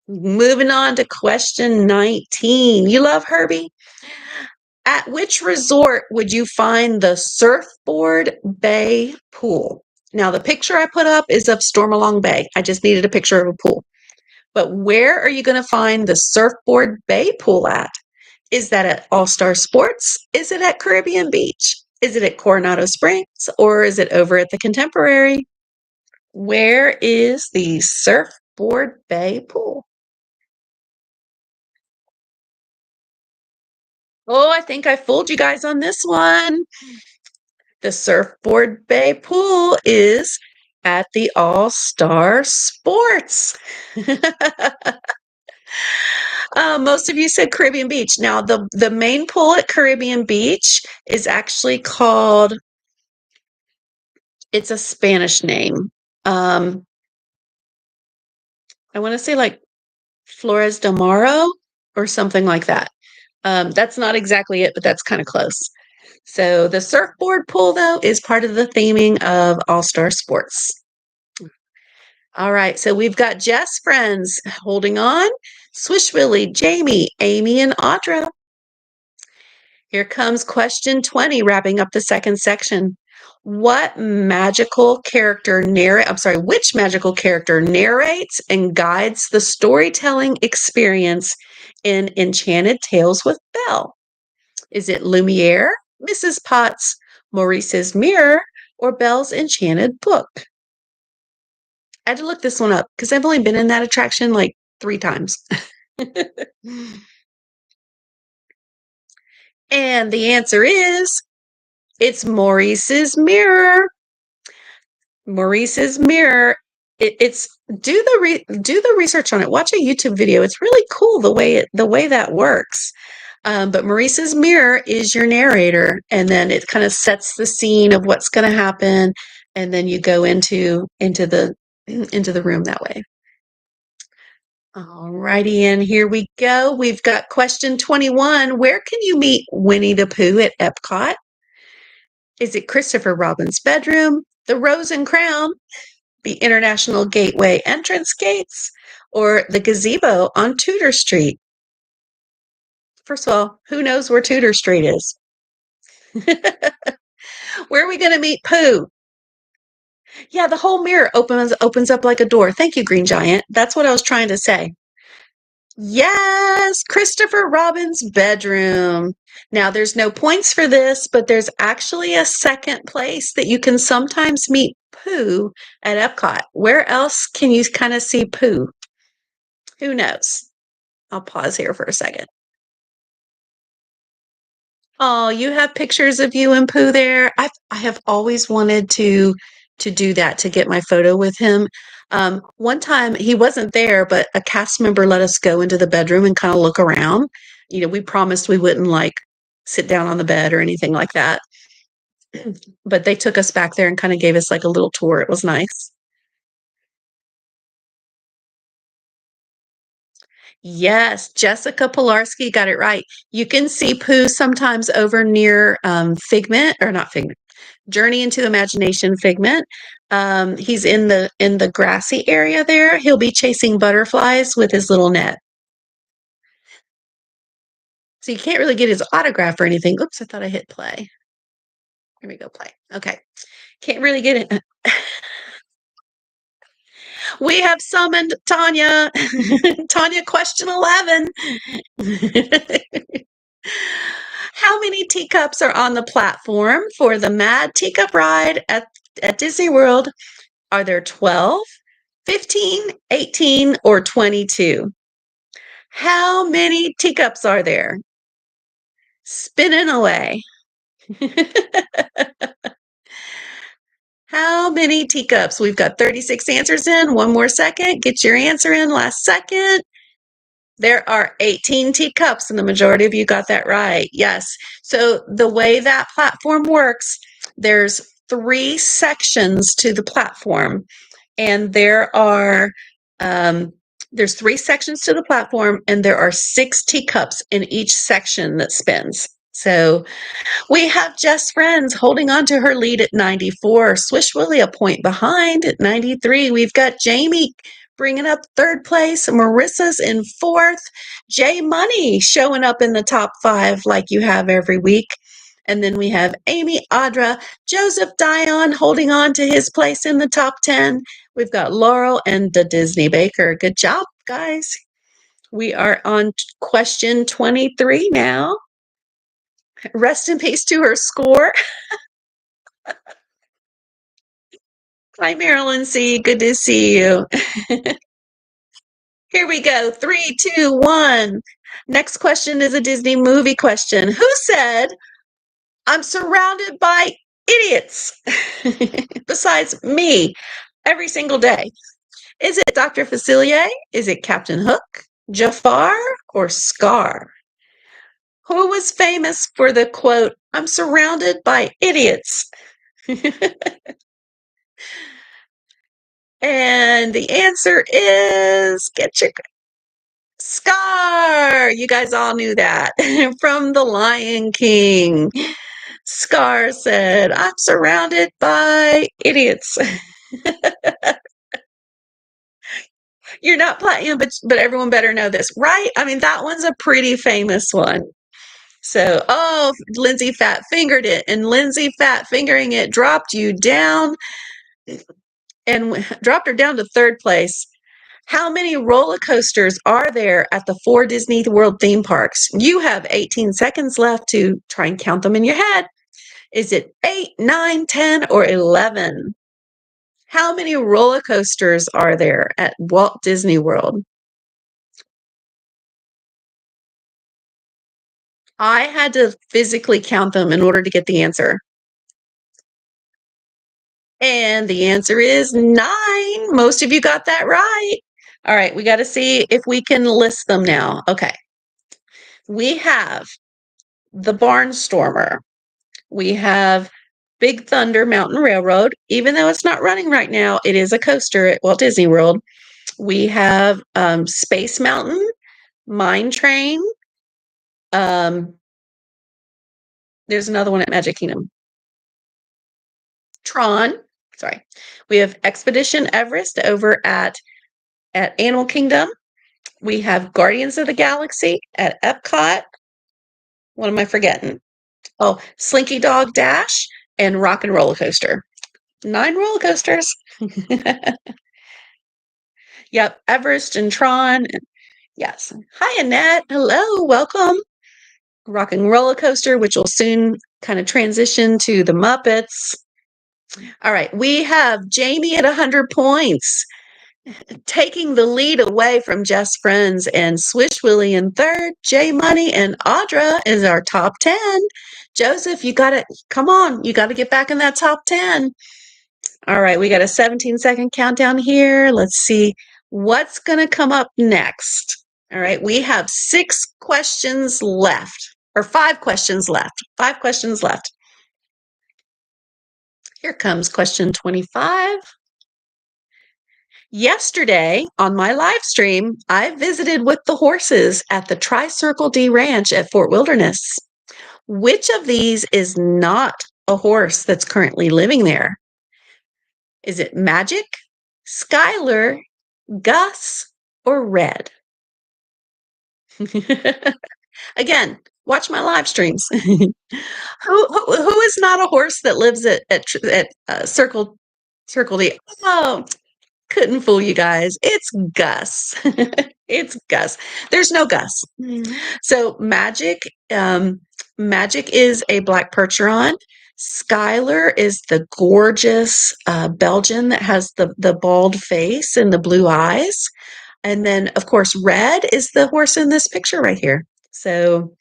Moving on to question 19. You love Herbie? At which resort would you find the Surfboard Bay pool? Now, the picture I put up is of Stormalong Bay. I just needed a picture of a pool. But where are you going to find the Surfboard Bay pool at? Is that at All Star Sports? Is it at Caribbean Beach? Is it at Coronado Springs? Or is it over at the Contemporary? Where is the Surfboard Bay pool? Oh, I think I fooled you guys on this one. The Surfboard Bay pool is at the All Star Sports. Most of you said Caribbean Beach. Now, the main pool at Caribbean Beach is actually called, it's a Spanish name. I want to say like Flores del Maro or something like that. That's not exactly it, but that's kind of close. So the surfboard pool, though, is part of the theming of All Star Sports. All right, so we've got Jess friends holding on. Swish Willie, Jamie, Amy, and Audra. Here comes question 20, wrapping up the second section. Which magical character narrates and guides the storytelling experience in Enchanted Tales with Belle? Is it Lumiere, Mrs. Potts, Maurice's Mirror, or Belle's Enchanted Book? I had to look this one up because I've only been in that attraction like 3 times. And the answer is, it's Maurice's Mirror. Maurice's Mirror. It's do the research on it. Watch a YouTube video. It's really cool the way that works. But Maurice's Mirror is your narrator, and then it kind of sets the scene of what's going to happen, and then you go into the room that way. All righty, and here we go. We've got question 21. Where can you meet Winnie the Pooh at Epcot? Is it Christopher Robin's bedroom, the Rose and Crown, the International Gateway entrance gates, or the gazebo on Tudor Street? First of all, who knows where Tudor Street is? Where are we going to meet Pooh? Yeah, the whole mirror opens up like a door. Thank you, Green Giant. That's what I was trying to say. Yes, Christopher Robin's bedroom. Now, there's no points for this, but there's actually a second place that you can sometimes meet Pooh at Epcot. Where else can you kind of see Pooh? Who knows? I'll pause here for a second. Oh, you have pictures of you and Pooh there. I have always wanted to do that, to get my photo with him. One time he wasn't there, but a cast member let us go into the bedroom and kind of look around. You know, we promised we wouldn't like sit down on the bed or anything like that. But they took us back there and kind of gave us like a little tour. It was nice. Yes, Jessica Pilarski got it right. You can see Pooh sometimes over near Figment, or not Figment, Journey into Imagination Figment. He's in the grassy area there. He'll be chasing butterflies with his little net. So you can't really get his autograph or anything. Oops, I thought I hit play. Here we go, play. Okay. Can't really get it. We have summoned Tanya. Tanya, question 11. How many teacups are on the platform for the Mad Teacup Ride at Disney World? Are there 12, 15, 18, or 22? How many teacups are there? Spinning away. How many teacups? We've got 36 answers in. One more second. Get your answer in last second. There are 18 teacups, and the majority of you got that right. Yes. So the way that platform works, there's 3 sections to the platform, and there's 3 sections to the platform, and there are 6 teacups in each section that spins. So we have Jess Friends holding on to her lead at 94. Swish Willie a point behind at 93. We've got Jamie bringing up 3rd place. Marissa's in 4th. Jay Money showing up in the top 5 like you have every week. And then we have Amy Audra, Joseph Dion holding on to his place in the top 10. We've got Laurel and the Disney Baker. Good job, guys. We are on question 23 now. Rest in peace to her score. Hi, Marilyn C. Good to see you. Here we go. 3, 2, 1. Next question is a Disney movie question. Who said, I'm surrounded by idiots besides me every single day? Is it Dr. Facilier? Is it Captain Hook, Jafar, or Scar? Who was famous for the quote, I'm surrounded by idiots? And the answer is get your Scar. You guys all knew that from The Lion King. Scar said, I'm surrounded by idiots. You're not playing, but everyone better know this, right? I mean, that one's a pretty famous one. So, Lindsay Fat fingered it, and Lindsay Fat fingering it dropped you down and dropped her down to 3rd place. How many roller coasters are there at the 4 Disney World theme parks? You have 18 seconds left to try and count them in your head. Is it 8, 9, 10, or 11? How many roller coasters are there at Walt Disney World? I had to physically count them in order to get the answer. And the answer is 9. Most of you got that right. All right, we got to see if we can list them now. Okay. We have the Barnstormer. We have Big Thunder Mountain Railroad. Even though it's not running right now, it is a coaster at Walt Disney World. We have Space Mountain, Mine Train. There's another one at Magic Kingdom. Tron. Sorry. We have Expedition Everest over at Animal Kingdom. We have Guardians of the Galaxy at Epcot. What am I forgetting? Oh, Slinky Dog Dash and Rock and Roller Coaster. 9 roller coasters. Yep, Everest and Tron. Yes. Hi, Annette. Hello, welcome. Rock and Roller Coaster, which will soon kind of transition to the Muppets. All right, we have Jamie at 100 points, taking the lead away from Jess Friends, and Swish Willie in 3rd. Jay Money and Audra is our top 10. Joseph, you got to come on. You got to get back in that top 10. All right, we got a 17-second countdown here. Let's see what's going to come up next. All right, we have 6 questions left, or 5 questions left. 5 questions left. Here comes question 25. Yesterday on my live stream, I visited with the horses at the Tri-Circle D Ranch at Fort Wilderness. Which of these is not a horse that's currently living there? Is it Magic, Skylar, Gus, or Red? Again, Watch my live streams. Who is not a horse that lives at Circle D? Oh, couldn't fool you guys. It's Gus. It's Gus. There's no Gus. So Magic is a black percheron. Skylar is the gorgeous Belgian that has the bald face and the blue eyes. And then, of course, Red is the horse in this picture right here. So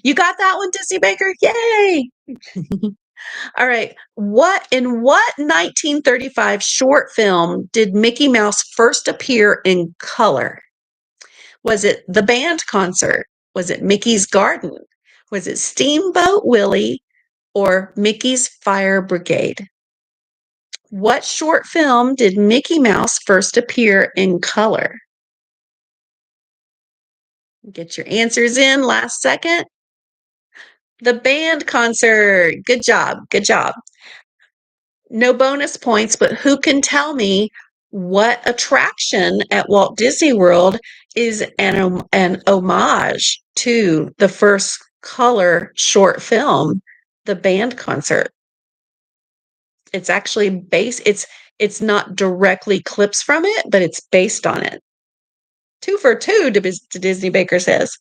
you got that one, Disney Baker. Yay! All right. What 1935 short film did Mickey Mouse first appear in color? Was it The Band Concert? Was it Mickey's Garden? Was it Steamboat Willie or Mickey's Fire Brigade? What short film did Mickey Mouse first appear in color? Get your answers in last second. The Band Concert. Good job. Good job. No bonus points, but who can tell me what attraction at Walt Disney World is an homage to the first color short film, The Band Concert? It's actually it's not directly clips from it, but it's based on it. 2 for 2 to Disney Baker says.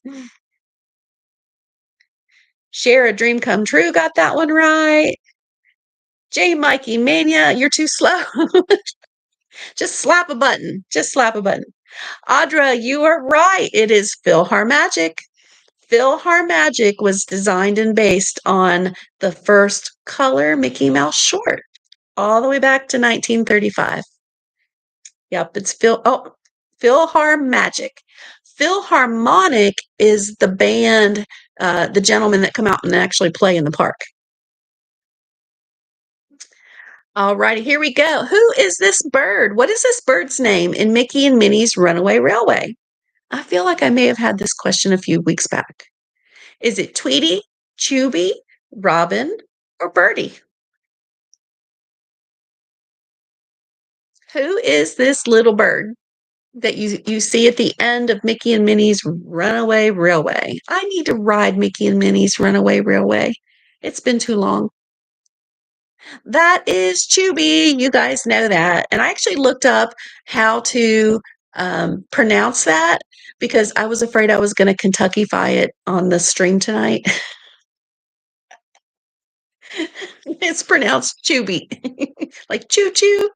Share a Dream Come True got that one right. J. Mikey Mania, you're too slow. Just slap a button. Just slap a button. Audra, you are right. It is PhilharMagic. PhilharMagic was designed and based on the first color Mickey Mouse short, all the way back to 1935. Yep, it's PhilharMagic. Philharmonic is the band, the gentlemen that come out and actually play in the park. All righty, here we go. Who is this bird? What is this bird's name in Mickey and Minnie's Runaway Railway? I feel like I may have had this question a few weeks back. Is it Tweety, Chubby, Robin, or Birdie? Who is this little bird that you see at the end of Mickey and Minnie's Runaway Railway? I need to ride Mickey and Minnie's Runaway Railway. It's been too long. That is Chubby. You guys know that. And I actually looked up how to pronounce that because I was afraid I was going to Kentuckify it on the stream tonight. It's pronounced Chubby, like choo choo.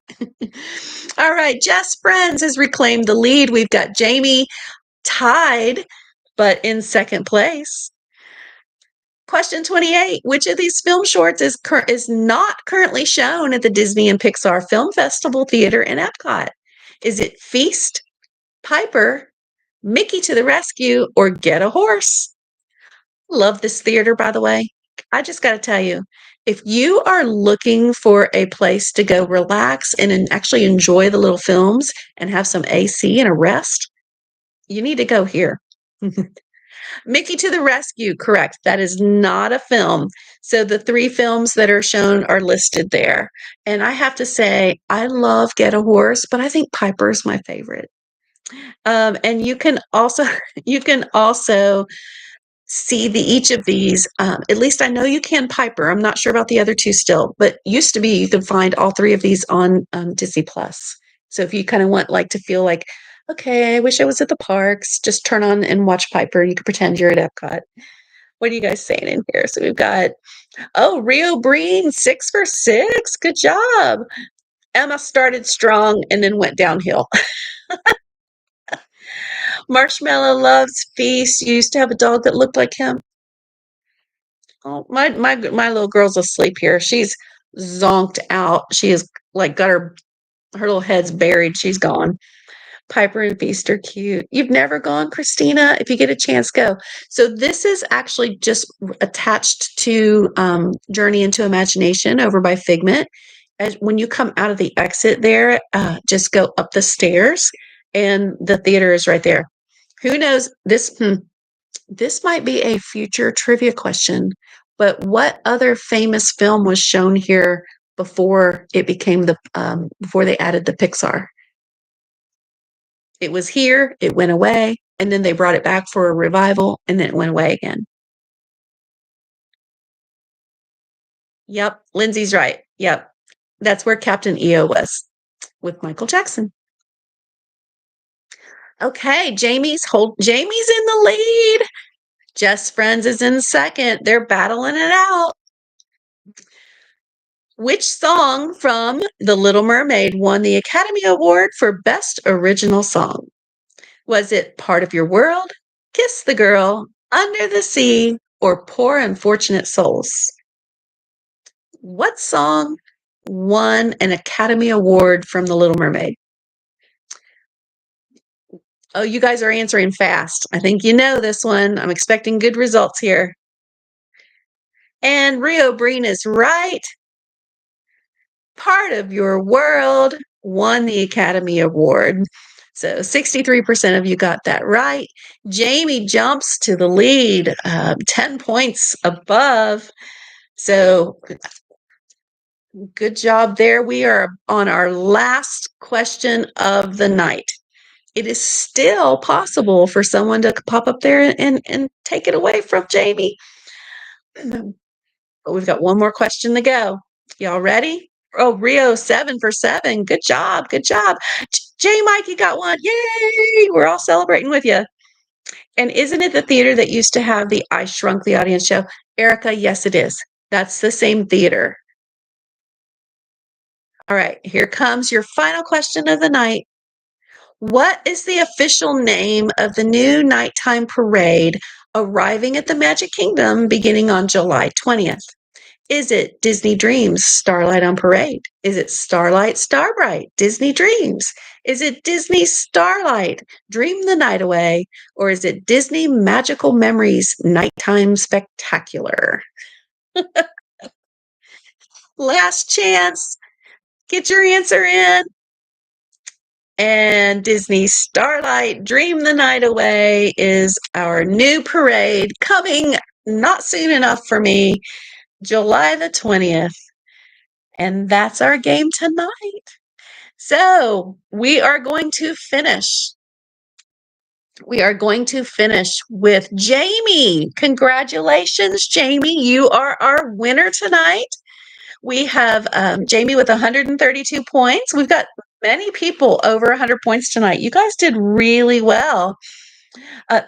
All right, Jess Friends has reclaimed the lead. We've got Jamie tied, but in second place. Question 28. Which of these film shorts is not currently shown at the Disney and Pixar Film Festival Theater in Epcot? Is it Feast, Piper, Mickey to the Rescue, or Get a Horse? Love this theater, by the way. I just got to tell you, if you are looking for a place to go relax and actually enjoy the little films and have some AC and a rest, you need to go here. Mickey to the Rescue, correct. That is not a film. So the 3 films that are shown are listed there. And I have to say, I love Get a Horse, but I think Piper is my favorite. And you can also see each of these. At least I know you can Piper. I'm not sure about the other 2 still, but used to be you could find all 3 of these on Disney Plus. So if you kind of want to feel like, okay, I wish I was at the parks, just turn on and watch Piper. You can pretend you're at Epcot. What are you guys saying in here? So we've got, Rio Breen, 6 for 6. Good job. Emma started strong and then went downhill. Marshmallow loves Feast. You used to have a dog that looked like him. Oh, my little girl's asleep here. She's zonked out. She is like got her little head's buried. She's gone. Piper and Feast are cute. You've never gone, Christina? If you get a chance, go. So this is actually just attached to Journey into Imagination over by Figment. As when you come out of the exit there, just go up the stairs, and the theater is right there. Who knows? This might be a future trivia question, but what other famous film was shown here before it became before they added the Pixar? It was here, it went away, and then they brought it back for a revival, and then it went away again. Yep, Lindsay's right. Yep. That's where Captain EO was with Michael Jackson. Okay, Jamie's in the lead. Just Friends is in second. They're battling it out. Which song from The Little Mermaid won the Academy Award for Best Original Song? Was it Part of Your World, Kiss the Girl, Under the Sea, or Poor Unfortunate Souls? What song won an Academy Award from The Little Mermaid? Oh, you guys are answering fast. I think you know this one. I'm expecting good results here. And Rio Breen is right. Part of Your World won the Academy Award. So 63% of you got that right. Jamie jumps to the lead, 10 points above. So good job there. We are on our last question of the night. It is still possible for someone to pop up there and take it away from Jamie. But we've got one more question to go. Y'all ready? Oh, Rio, 7 for 7. Good job. Good job. J Mike, you got one. Yay! We're all celebrating with you. And isn't it the theater that used to have the I Shrunk the Audience show? Erica, yes, it is. That's the same theater. All right, here comes your final question of the night. What is the official name of the new nighttime parade arriving at the Magic Kingdom beginning on July 20th? Is it Disney Dreams Starlight on Parade? Is it Starlight Starbright Disney Dreams? Is it Disney Starlight Dream the Night Away? Or is it Disney Magical Memories Nighttime Spectacular? Last chance. Get your answer in. And Disney Starlight Dream the Night Away is our new parade coming not soon enough for me, July the 20th. And that's our game tonight. So we are going to finish. We are going to finish with Jamie. Congratulations, Jamie. You are our winner tonight. We have Jamie with 132 points. We've got many people over 100 points tonight. You guys did really well.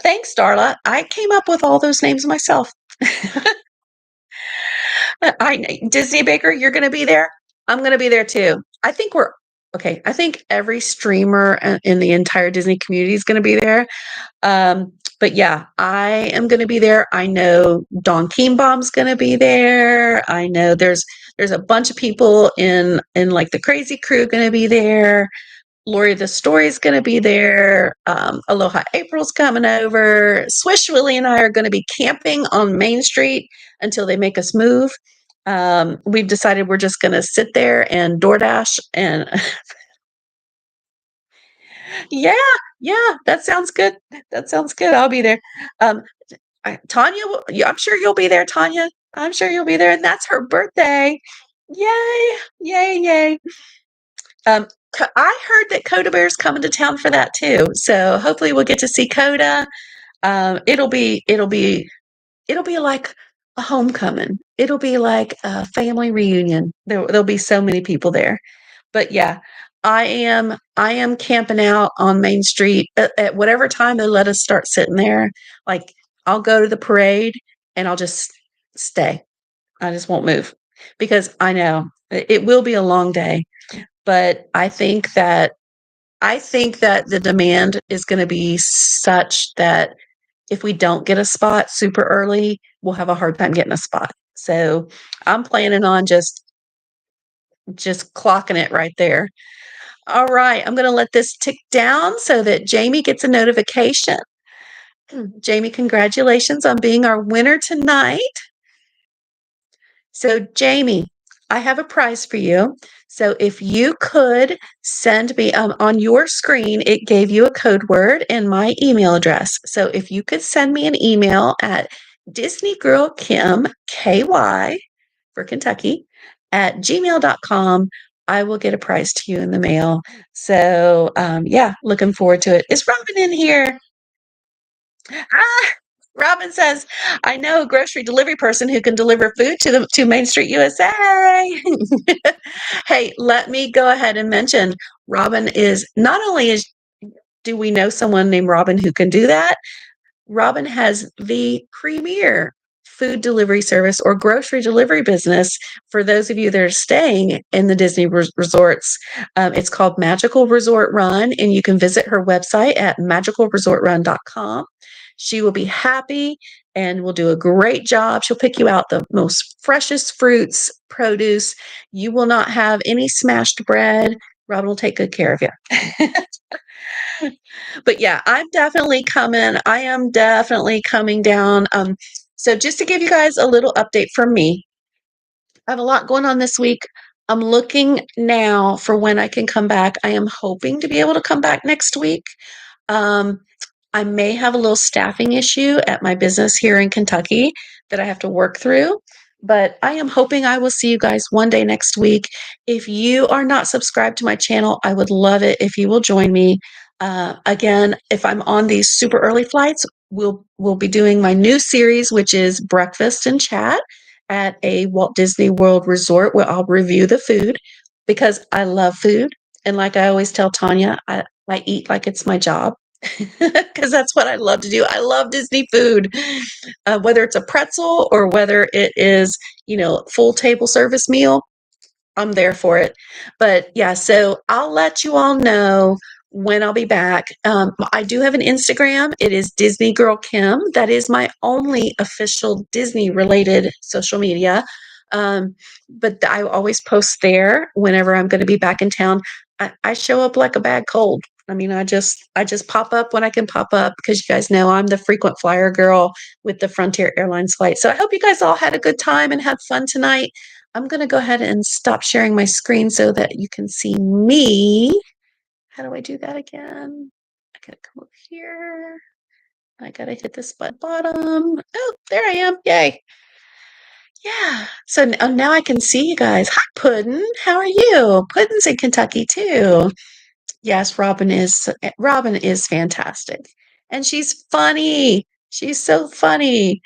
Thanks, Darla. I came up with all those names myself. Disney Baker, you're going to be there. I'm going to be there too. I think we're okay. I think every streamer in the entire Disney community is going to be there. But yeah, I am going to be there. I know Don Keenbaum's going to be there. I know there's a bunch of people in like the Crazy Crew going to be there. Lori the Story's going to be there. Aloha April's coming over. Swish Willie and I are going to be camping on Main Street until they make us move. We've decided we're just going to sit there and DoorDash and yeah, that sounds good. That sounds good. I'll be there. Um, Tanya, I'm sure you'll be there, Tanya. I'm sure you'll be there, and that's her birthday. Yay! Yay! Yay! I heard that Coda Bear's coming to town for that too. So hopefully we'll get to see Coda. It'll be like a homecoming. It'll be like a family reunion. There'll be so many people there. But yeah, I am camping out on Main Street at whatever time they let us start sitting there. Like I'll go to the parade and I'll just stay. I just won't move because I know it will be a long day. But I think that the demand is going to be such that if we don't get a spot super early, we'll have a hard time getting a spot. So I'm planning on just clocking it right there. All right, I'm going to let this tick down so that Jamie gets a notification. Jamie, congratulations on being our winner tonight. So, Jamie, I have a prize for you. So, if you could send me on your screen, it gave you a code word and my email address. So, if you could send me an email at DisneyGirlKim, KY for Kentucky, at gmail.com, I will get a prize to you in the mail. So, yeah, looking forward to it. Is Robin in here? Ah, Robin says, I know a grocery delivery person who can deliver food to Main Street USA. Hey, let me go ahead and mention Robin is not only is do we know someone named Robin who can do that? Robin has the premier food delivery service or grocery delivery business for those of you that are staying in the Disney resorts. It's called Magical Resort Run, and you can visit her website at magicalresortrun.com. She will be happy and will do a great job. She'll pick you out the most freshest fruits, produce. You will not have any smashed bread. Robin will take good care of you. But yeah, I'm definitely coming. I am definitely coming down. So just to give you guys a little update from me, I have a lot going on this week. I'm looking now for when I can come back. I am hoping to be able to come back next week. Um, I may have a little staffing issue at my business here in Kentucky that I have to work through, but I am hoping I will see you guys one day next week. If you are not subscribed to my channel, I would love it if you will join me. Again, if I'm on these super early flights, we'll be doing my new series, which is Breakfast and Chat at a Walt Disney World resort where I'll review the food because I love food. And like I always tell Tanya, I eat like it's my job because that's what I love to do. I love Disney food, whether it's a pretzel or whether it is, full table service meal. I'm there for it. But yeah, so I'll let you all know when I'll be back. I do have an Instagram. It is DisneyGirlKim. That is my only official Disney related social media. But I always post there whenever I'm going to be back in town. I show up like a bad cold. I mean, I just pop up when I can pop up because you guys know I'm the frequent flyer girl with the Frontier Airlines flight. So I hope you guys all had a good time and had fun tonight. I'm going to go ahead and stop sharing my screen so that you can see me. How do I do that again? I got to come over here. I got to hit this bottom. Oh, there I am. Yay. Yeah. So now I can see you guys. Hi, Puddin'. How are you? Puddin's in Kentucky too. Yes, Robin is fantastic. And she's funny. She's so funny.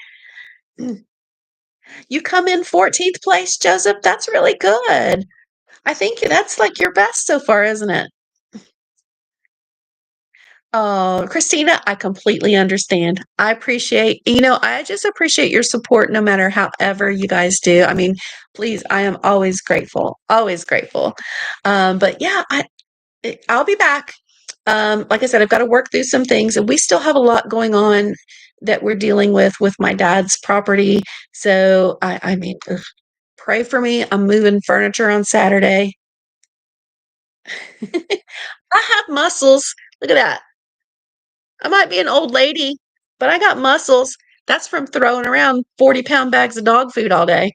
You come in 14th place, Joseph. That's really good. I think that's like your best so far, isn't it? Oh, Christina, I completely understand. I just appreciate your support no matter however you guys do. I mean, please, I am always grateful, always grateful. But yeah, I'll be back. Like I said, I've got to work through some things, and we still have a lot going on that we're dealing with my dad's property. So I mean, pray for me. I'm moving furniture on Saturday. I have muscles. Look at that. I might be an old lady, but I got muscles. That's from throwing around 40-pound bags of dog food all day.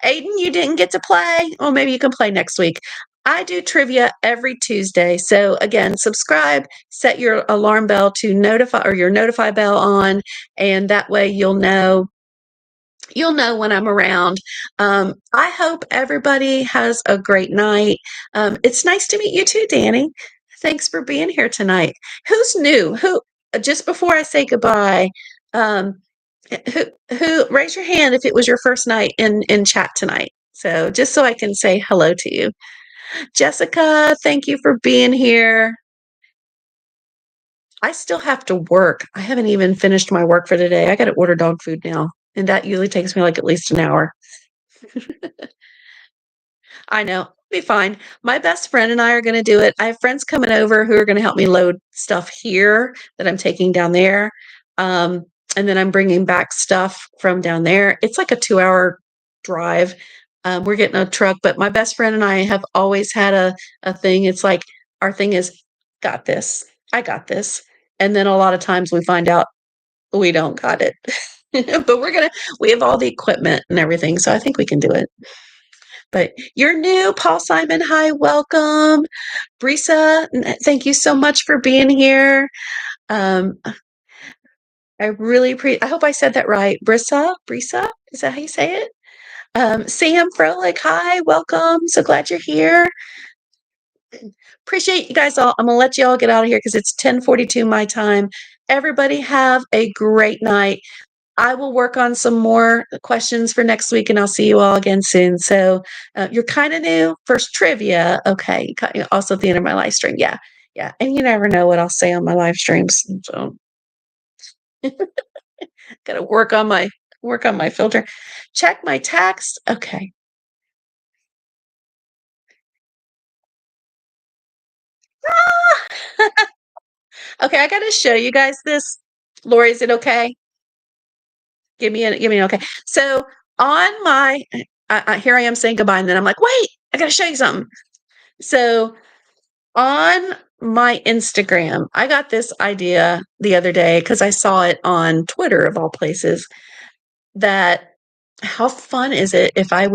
Aiden, you didn't get to play? Well, maybe you can play next week. I do trivia every Tuesday. So again, subscribe, set your alarm bell to notify or your notify bell on, and that way you'll know when I'm around. I hope everybody has a great night. It's nice to meet you too, Danny. Thanks for being here tonight. Who's new? Who? Just before I say goodbye, um, who? Raise your hand if it was your first night in chat tonight. So just so I can say hello to you, Jessica. Thank you for being here. I still have to work. I haven't even finished my work for today. I got to order dog food now, and that usually takes me like at least an hour. I know. Be fine. My best friend and I are going to do it. I have friends coming over who are going to help me load stuff here that I'm taking down there. Um, and then I'm bringing back stuff from down there. It's like a 2-hour drive. We're getting a truck, but my best friend and I have always had a thing. It's like our thing is, got this. I got this. And then a lot of times we find out we don't got it. But we have all the equipment and everything. So I think we can do it. But you're new, Paul Simon. Hi, welcome. Brisa, thank you so much for being here. Um, I really appreciate, I hope I said that right. Brisa, is that how you say it? Sam Froelich, hi, welcome. So glad you're here. Appreciate you guys all. I'm gonna let you all get out of here because it's 10:42 my time. Everybody have a great night. I will work on some more questions for next week, and I'll see you all again soon. So you're kind of new. First trivia. Okay. Also at the end of my live stream. Yeah. Yeah. And you never know what I'll say on my live streams. So gotta work on my filter. Check my text. Okay. Okay, I gotta show you guys this. Lori, is it okay? Give me an okay. So on my here I am saying goodbye, and then I'm like, wait, I gotta show you something. So on my Instagram, I got this idea the other day because I saw it on Twitter of all places. That how fun is it if I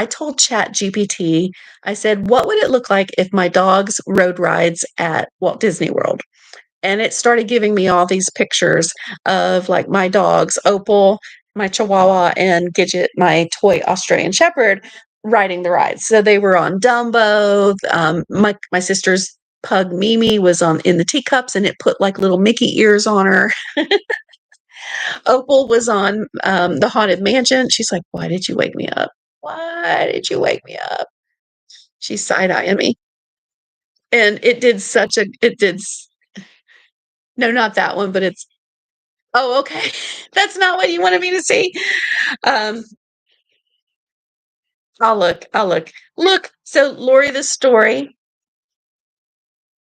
told Chat GPT, I said, what would it look like if my dogs rode rides at Walt Disney World? And it started giving me all these pictures of like my dogs, Opal, my Chihuahua, and Gidget, my toy Australian Shepherd, riding the rides. So they were on Dumbo. My sister's pug Mimi was on in the teacups, and it put like little Mickey ears on her. Opal was on the Haunted Mansion. She's like, "Why did you wake me up? Why did you wake me up?" She's side eyeing me, and it did such a it did. No, not that one, but it's oh, okay. That's not what you wanted me to see. Um, I'll look. I'll look. Look. So Lori, the story.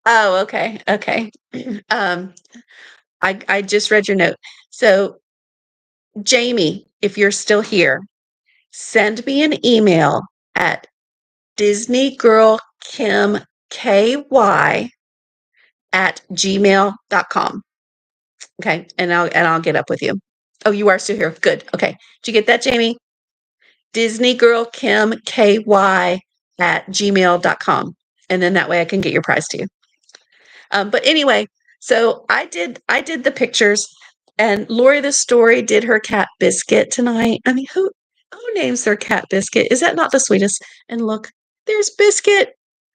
Oh, okay. Okay. Um, I just read your note. So Jamie, if you're still here, send me an email at DisneyGirlKimKY at gmail.com. Okay. And I'll get up with you. Oh, you are still here. Good. Okay. Did you get that, Jamie? DisneyGirlKimKY at gmail.com. And then that way I can get your prize to you. But anyway, so I did the pictures, and Lori the story did her cat Biscuit tonight. I mean, who names their cat Biscuit? Is that not the sweetest? And look, there's Biscuit.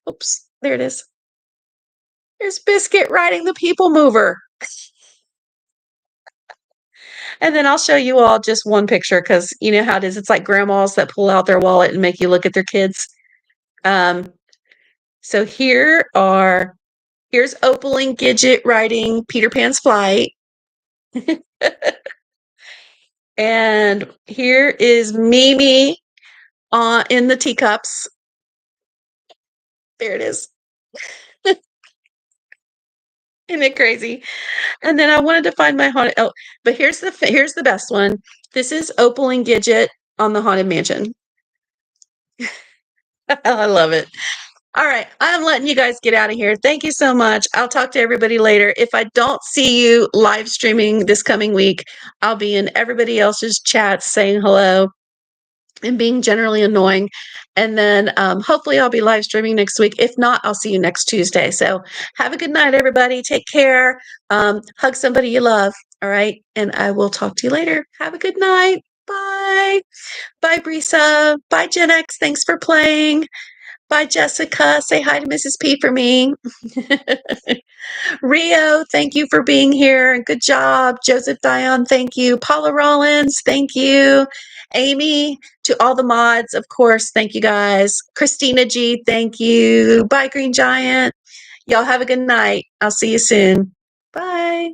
Oops, there it is. There's Biscuit riding the people mover. And then I'll show you all just one picture because you know how it is. It's like grandmas that pull out their wallet and make you look at their kids. Um, so here's Opal and Gidget riding Peter Pan's flight. And here is Mimi in the teacups. There it is. Isn't it crazy? And then I wanted to find my haunted. Oh, but here's the best one. This is Opal and Gidget on the Haunted Mansion. I love it. All right, I'm letting you guys get out of here. Thank you so much. I'll talk to everybody later. If I don't see you live streaming this coming week, I'll be in everybody else's chats saying hello and being generally annoying. And then hopefully I'll be live streaming next week. If not, I'll see you next Tuesday. So have a good night, everybody. Take care. Hug somebody you love. All right. And I will talk to you later. Have a good night. Bye. Bye, Brisa. Bye, Gen X. Thanks for playing. Bye, Jessica. Say hi to Mrs. P for me. Rio, thank you for being here. Good job. Joseph Dion, thank you. Paula Rollins, thank you. Amy, to all the mods, of course, thank you guys. Christina G, thank you. Bye, Green Giant. Y'all have a good night. I'll see you soon. Bye.